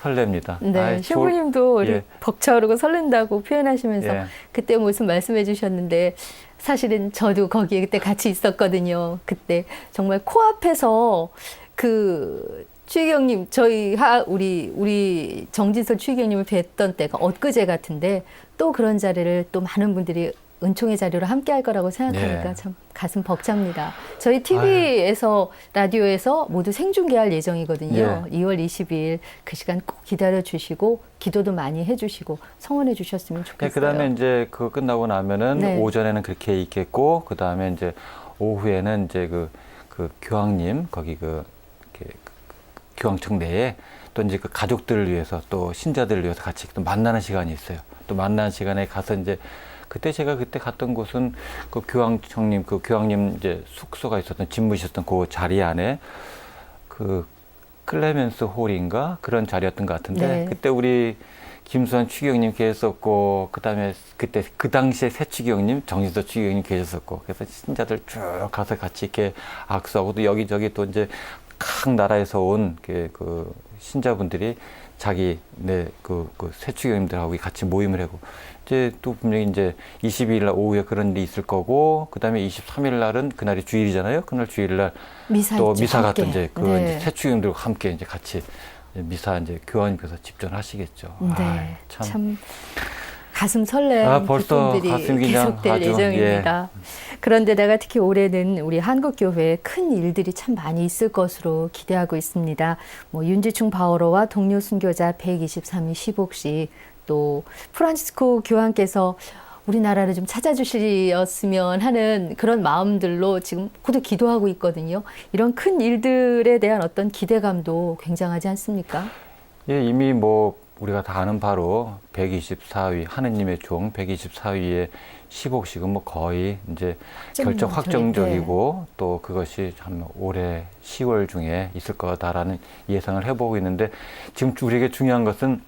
B: 설렙니다.
A: 네, 신부님도
B: 예.
A: 벅차오르고 설렌다고 표현하시면서
B: 예. 그때
A: 그때 모습 말씀해 주셨는데, 사실은 저도 거기에 그때 같이 있었거든요. 그때 정말 코앞에서 그 추기경님, 저희 우리 정진석 추기경님을 뵀던 때가 엊그제 같은데, 또 그런 자리를 또 많은 분들이 은총의 자리로 함께 할 거라고 생각하니까
B: 네.
A: 참 가슴 벅찹니다. 저희 TV에서 라디오에서 모두 생중계할 예정이거든요. 2월 22일 그 시간 꼭 기다려 주시고 기도도 많이 해주시고 성원해 주셨으면
B: 네,
A: 좋겠어요.
B: 그다음에 이제 그거 끝나고 나면은
A: 네.
B: 오전에는 그렇게 있겠고 그다음에 이제 오후에는 이제 그 교황님 거기 이렇게 교황청 내에 또 이제 그 가족들을 위해서 또 신자들을 위해서 같이 또 만나는 시간이 있어요. 또 만나는 시간에 가서 이제 그때 제가 그때 갔던 곳은 그 교황청님 그 교황님 이제 숙소가 있었던 집무실이었던 그 자리 안에 그 클레멘스 홀인가 그런 자리였던 것 같은데
A: 네.
B: 그때 우리 김수환 추기경님 계셨었고 그다음에 그때 그 당시에 새 추기경님 정진서 추기경님 계셨었고 그래서 신자들 쭉 가서 같이 이렇게 악수하고 또 여기저기 또 이제 각 나라에서 온 그 신자분들이 자기 그 새 추기경님들하고 같이 모임을 하고 이제 또 분명히 이제 22일 날 오후에 그런 일이 있을 거고 그다음에 23일 날은 그날이 주일이잖아요. 그날 주일 날
A: 미사
B: 또
A: 있죠,
B: 미사
A: 함께.
B: 같은 이제
A: 네.
B: 이제 새 추기경들과 함께 이제 같이 미사 이제 교황님께서 집전하시겠죠.
A: 네,
B: 참.
A: 참 가슴 설레는
B: 벌써
A: 기쁨들이
B: 가슴 그냥
A: 계속될
B: 아주,
A: 예정입니다. 그런데다가 특히 올해는 우리 한국교회에 큰 일들이 참 많이 있을 것으로 기대하고 있습니다. 뭐 윤지충 바오로와 동료 순교자 123일 시복식 또 프란치스코 교황께서 우리나라를 좀 찾아주시었으면 하는 그런 마음들로 지금 모두 기도하고 있거든요. 이런 큰 일들에 대한 어떤 기대감도 굉장하지 않습니까?
B: 예, 이미 뭐 우리가 다 아는 바로 124위 하느님의 종 124위의 시복식은 뭐 거의 이제 결정 확정적이고 또 그것이 참 올해 10월 중에 있을 거다라는 예상을 해보고 있는데 지금 우리에게 중요한 것은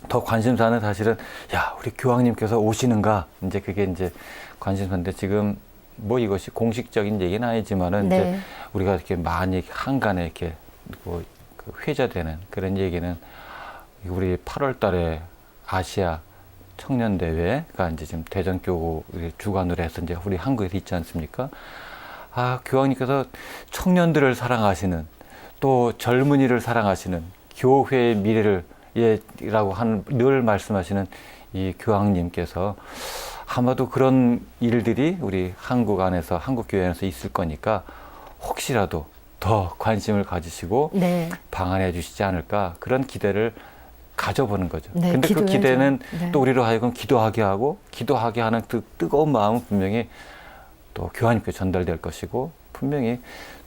B: 더 관심사는 사실은 야 우리 교황님께서 오시는가 이제 그게 이제 관심사인데 지금 뭐 이것이 공식적인 얘기는 아니지만은
A: 네.
B: 이제 우리가 이렇게 많이 한간에 이렇게 뭐 그 회자되는 그런 얘기는 우리 8월 달에 아시아 청년 대회가 이제 지금 대전교구 주관으로 해서 이제 우리 한국에서 있지 않습니까? 아, 교황님께서 청년들을 사랑하시는 또 젊은이를 사랑하시는 교회의 미래를 라고 하는 늘 말씀하시는 이 교황님께서 아마도 그런 일들이 우리 한국 안에서 한국 교회 안에서 있을 거니까 혹시라도 더 관심을 가지시고
A: 네.
B: 방한해 주시지 않을까 그런 기대를 가져보는 거죠.
A: 네,
B: 근데 그
A: 기도해야죠.
B: 기대는
A: 네.
B: 또 우리로 하여금 기도하게 하는 그 뜨거운 마음은 분명히 또 교황님께 전달될 것이고 분명히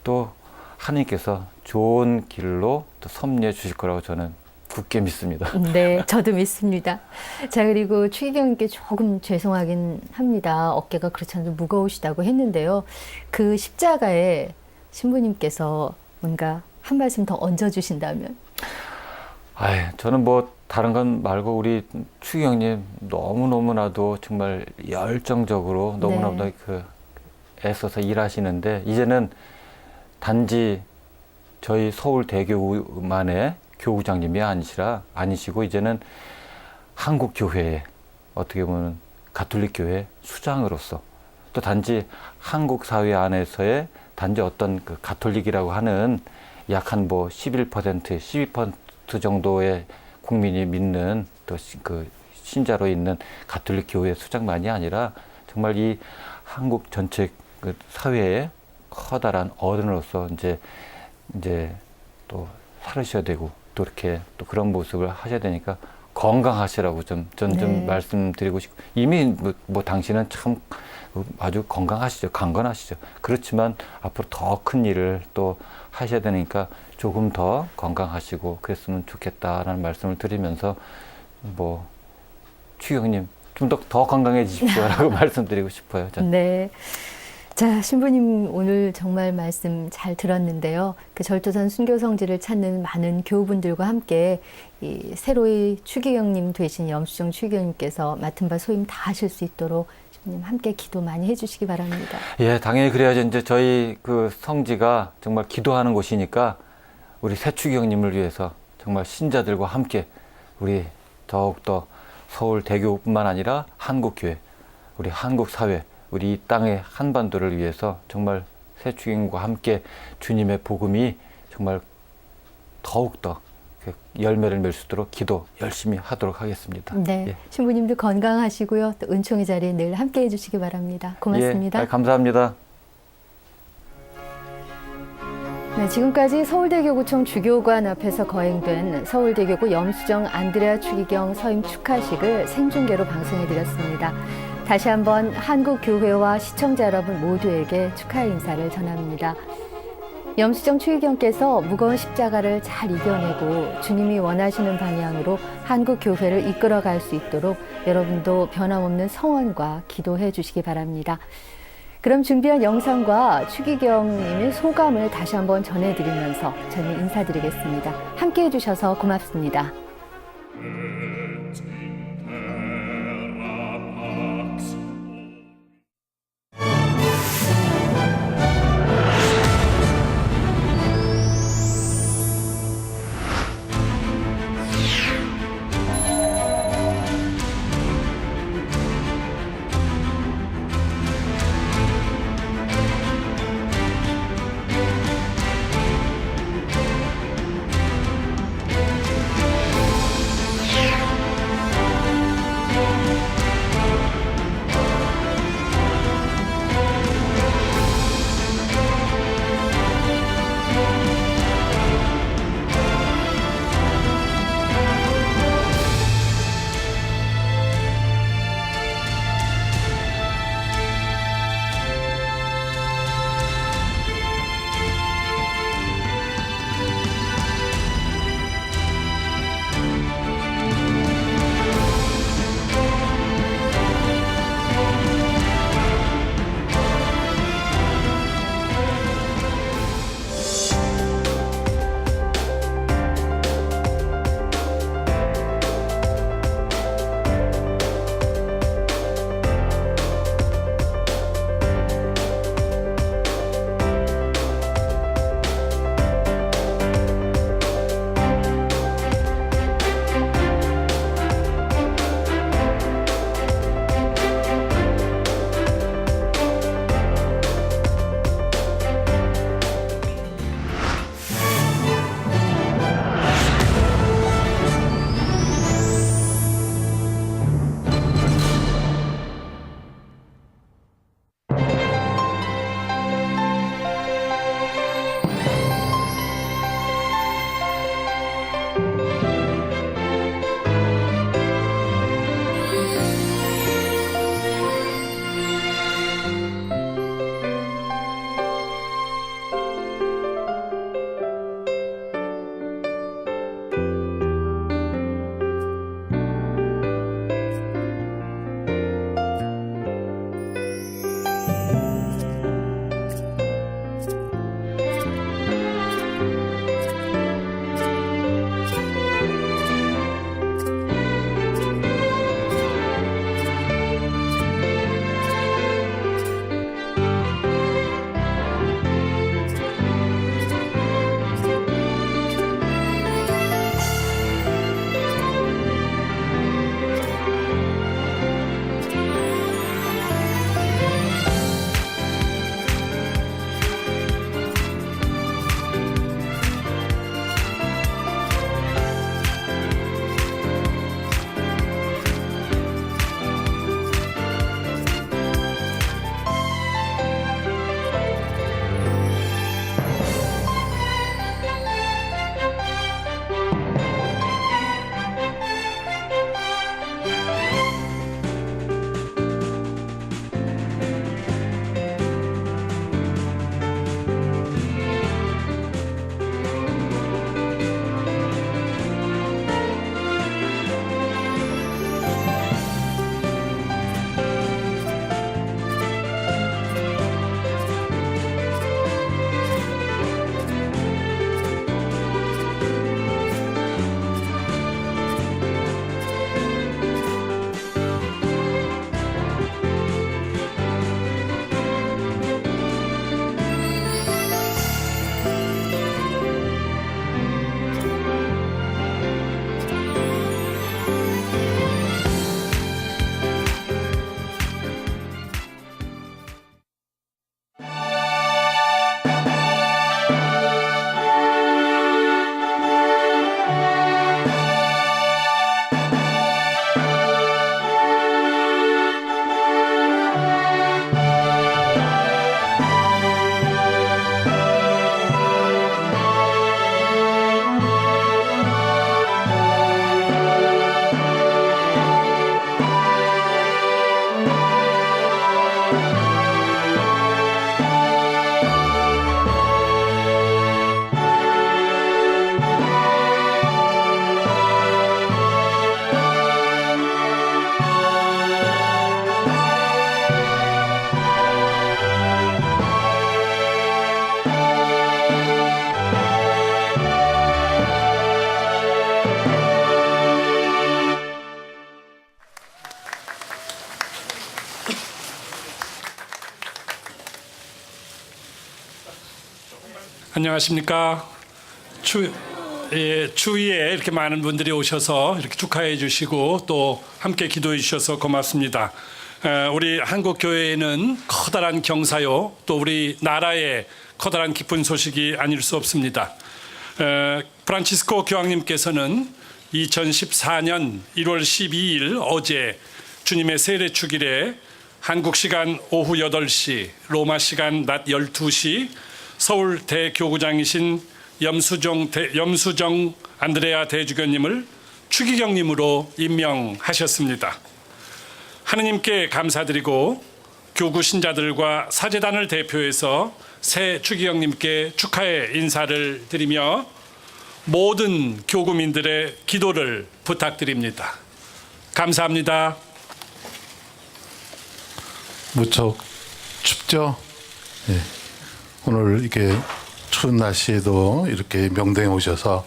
B: 또 하나님께서 좋은 길로 또 섭리해 주실 거라고 저는 굳게 믿습니다.
A: 네, 저도 믿습니다. 자, 그리고 추기경님께 조금 죄송하긴 합니다. 어깨가 그렇지 않아도 무거우시다고 했는데요. 그 십자가에 신부님께서 뭔가 한 말씀 더 얹어주신다면?
B: 저는 뭐 다른 건 말고 우리 추기경님 너무너무나도 정말 열정적으로 너무나도
A: 네.
B: 그 애써서 일하시는데 이제는 단지 저희 서울대교구만의 교구장님이 아니시고 이제는 한국 교회에 어떻게 보면 가톨릭 교회 수장으로서 또 단지 한국 사회 안에서의 단지 어떤 그 가톨릭이라고 하는 약 한 뭐 11%, 12% 정도의 국민이 믿는 또 그 신자로 있는 가톨릭 교회 수장만이 아니라 정말 이 한국 전체 그 사회의 커다란 어른으로서 이제 또 살으셔야 되고 또 이렇게 또 그런 모습을 하셔야 되니까 건강하시라고 전
A: 네.
B: 말씀드리고 싶고 이미 뭐 당신은 참 아주 건강하시죠. 강건하시죠. 그렇지만 앞으로 더 큰 일을 또 하셔야 되니까 조금 더 건강하시고 그랬으면 좋겠다라는 말씀을 드리면서 뭐 추기경님 좀 더 건강해지십시오라고 말씀드리고 싶어요. 저는.
A: 네. 자, 신부님 오늘 정말 말씀 잘 들었는데요. 그 절도산 순교 성지를 찾는 많은 교우분들과 함께 이 새로이 추기경님 되신 염수정 추기경님께서 맡은 바 소임 다 하실 수 있도록 신부님 함께 기도 많이 해주시기 바랍니다.
B: 예, 당연히 그래야죠. 이제 저희 그 성지가 정말 기도하는 곳이니까 우리 새 추기경님을 위해서 정말 신자들과 함께 우리 더욱더 서울 대교뿐만 아니라 한국교회, 우리 한국 사회, 우리 이 땅의 한반도를 위해서 정말 새 추기경과 함께 주님의 복음이 정말 더욱더 그 열매를 맺을 수 있도록 기도 열심히 하도록 하겠습니다.
A: 네,
B: 예.
A: 신부님도 건강하시고요. 또 은총의 자리에 늘 함께해 주시기 바랍니다. 고맙습니다.
B: 예, 감사합니다.
A: 네, 지금까지 서울대교구청 주교관 앞에서 거행된 서울대교구 염수정 안드레아 추기경 서임 축하식을 생중계로 방송해드렸습니다. 다시 한번 한국교회와 시청자 여러분 모두에게 축하의 인사를 전합니다. 염수정 추기경께서 무거운 십자가를 잘 이겨내고 주님이 원하시는 방향으로 한국교회를 이끌어갈 수 있도록 여러분도 변함없는 성원과 기도해 주시기 바랍니다. 그럼 준비한 영상과 추기경님의 소감을 다시 한번 전해드리면서 저는 인사드리겠습니다. 함께해 주셔서 고맙습니다.
D: 안녕하십니까. 주위에 이렇게 많은 분들이 오셔서 이렇게 축하해 주시고 또 함께 기도해 주셔서 고맙습니다. 우리 한국 교회에는 커다란 경사요, 또 우리 나라의 커다란 기쁜 소식이 아닐 수 없습니다. 프란치스코 교황님께서는 2014년 1월 12일 어제 주님의 세례 축일에 한국 시간 오후 8시, 로마 시간 낮 12시 서울 대교구장이신 염수정 안드레아 대주교님을 추기경님으로 임명하셨습니다. 하느님께 감사드리고 교구 신자들과 사제단을 대표해서 새 추기경님께 축하의 인사를 드리며 모든 교구민들의 기도를 부탁드립니다. 감사합니다.
F: 무척 춥죠? 예. 오늘 이렇게 추운 날씨에도 이렇게 명당에 오셔서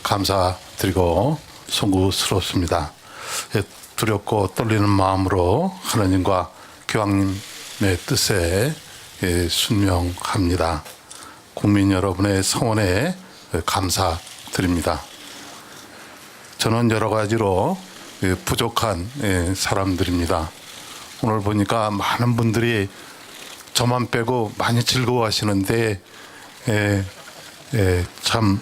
F: 감사드리고 송구스럽습니다. 두렵고 떨리는 마음으로 하나님과 교황님의 뜻에 순명합니다. 국민 여러분의 성원에 감사드립니다. 저는 여러 가지로 부족한 사람들입니다. 오늘 보니까 많은 분들이 저만 빼고 많이 즐거워하시는데 참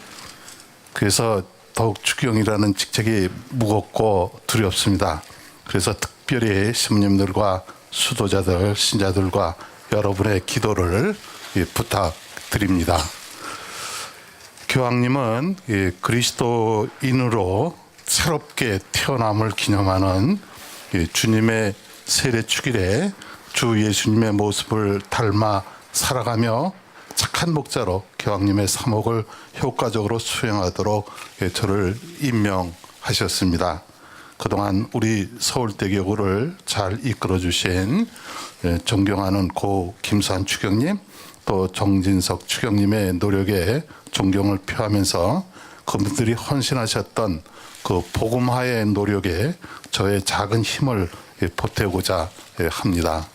F: 그래서 더욱 추기경이라는 직책이 무겁고 두렵습니다. 그래서 특별히 신부님들과 수도자들, 신자들과 여러분의 기도를 부탁드립니다. 교황님은 그리스도인으로 새롭게 태어남을 기념하는 주님의 세례 축일에 주 예수님의 모습을 닮아 살아가며 착한 목자로 교황님의 사목을 효과적으로 수행하도록 저를 임명하셨습니다. 그동안 우리 서울대교구를 잘 이끌어 주신 존경하는 고 김수환 추경님, 또 정진석 추경님의 노력에 존경을 표하면서 그분들이 헌신하셨던 그 복음화의 노력에 저의 작은 힘을 보태고자 합니다.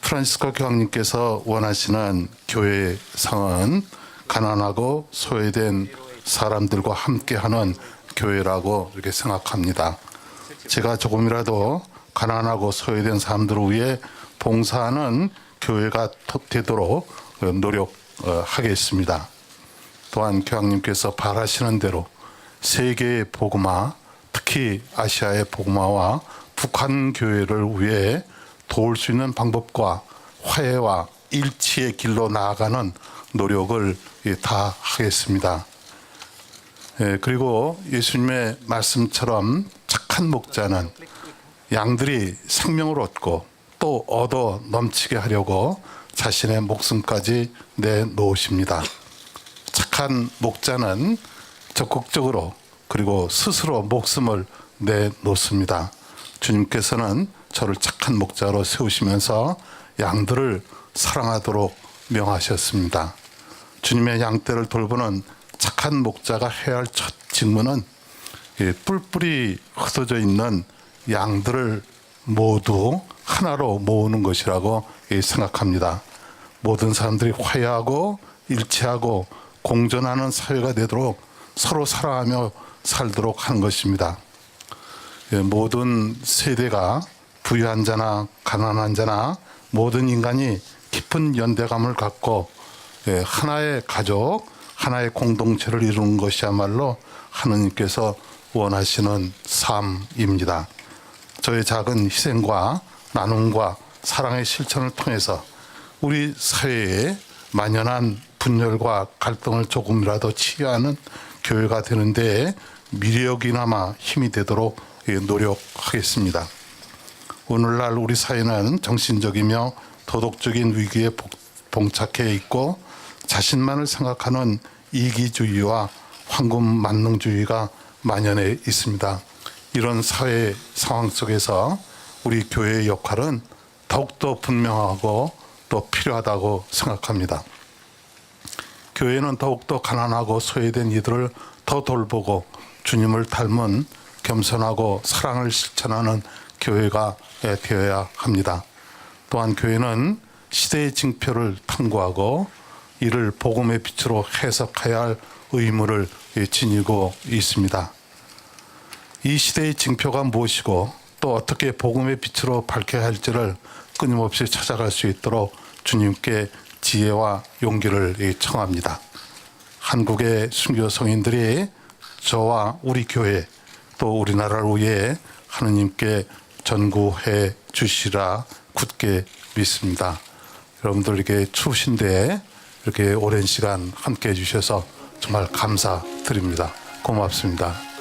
F: 프란시스코 교황님께서 원하시는 교회상은 가난하고 소외된 사람들과 함께하는 교회라고 이렇게 생각합니다. 제가 조금이라도 가난하고 소외된 사람들을 위해 봉사하는 교회가 되도록 노력하겠습니다. 또한 교황님께서 바라시는 대로 세계의 복음화, 특히 아시아의 복음화와 북한 교회를 위해 도울 수 있는 방법과 화해와 일치의 길로 나아가는 노력을 다 하겠습니다. 그리고 예수님의 말씀처럼 착한 목자는 양들이 생명을 얻고 또 얻어 넘치게 하려고 자신의 목숨까지 내놓으십니다. 착한 목자는 적극적으로 그리고 스스로 목숨을 내놓습니다. 주님께서는 저를 착한 목자로 세우시면서 양들을 사랑하도록 명하셨습니다. 주님의 양떼를 돌보는 착한 목자가 해야 할 첫 직무는 뿔뿔이 흩어져 있는 양들을 모두 하나로 모으는 것이라고 생각합니다. 모든 사람들이 화해하고 일치하고 공존하는 사회가 되도록 서로 사랑하며 살도록 하는 것입니다. 모든 세대가 부유한 자나 가난한 자나 모든 인간이 깊은 연대감을 갖고 하나의 가족, 하나의 공동체를 이루는 것이야말로 하느님께서 원하시는 삶입니다. 저의 작은 희생과 나눔과 사랑의 실천을 통해서 우리 사회에 만연한 분열과 갈등을 조금이라도 치유하는 교회가 되는데 미력이나마 힘이 되도록 노력하겠습니다. 오늘날 우리 사회는 정신적이며 도덕적인 위기에 봉착해 있고 자신만을 생각하는 이기주의와 황금 만능주의가 만연해 있습니다. 이런 사회 상황 속에서 우리 교회의 역할은 더욱더 분명하고 또 필요하다고 생각합니다. 교회는 더욱더 가난하고 소외된 이들을 더 돌보고 주님을 닮은 겸손하고 사랑을 실천하는 교회가 되어야 합니다. 또한 교회는 시대의 징표를 탐구하고 이를 복음의 빛으로 해석해야 할 의무를 지니고 있습니다. 이 시대의 징표가 무엇이고 또 어떻게 복음의 빛으로 밝혀야 할지를 끊임없이 찾아갈 수 있도록 주님께 지혜와 용기를 청합니다. 한국의 순교 성인들이 저와 우리 교회 또 우리나라를 위해 하느님께 전구해 주시라 굳게 믿습니다. 여러분들 이렇게 추우신데 이렇게 오랜 시간 함께 해주셔서 정말 감사드립니다. 고맙습니다.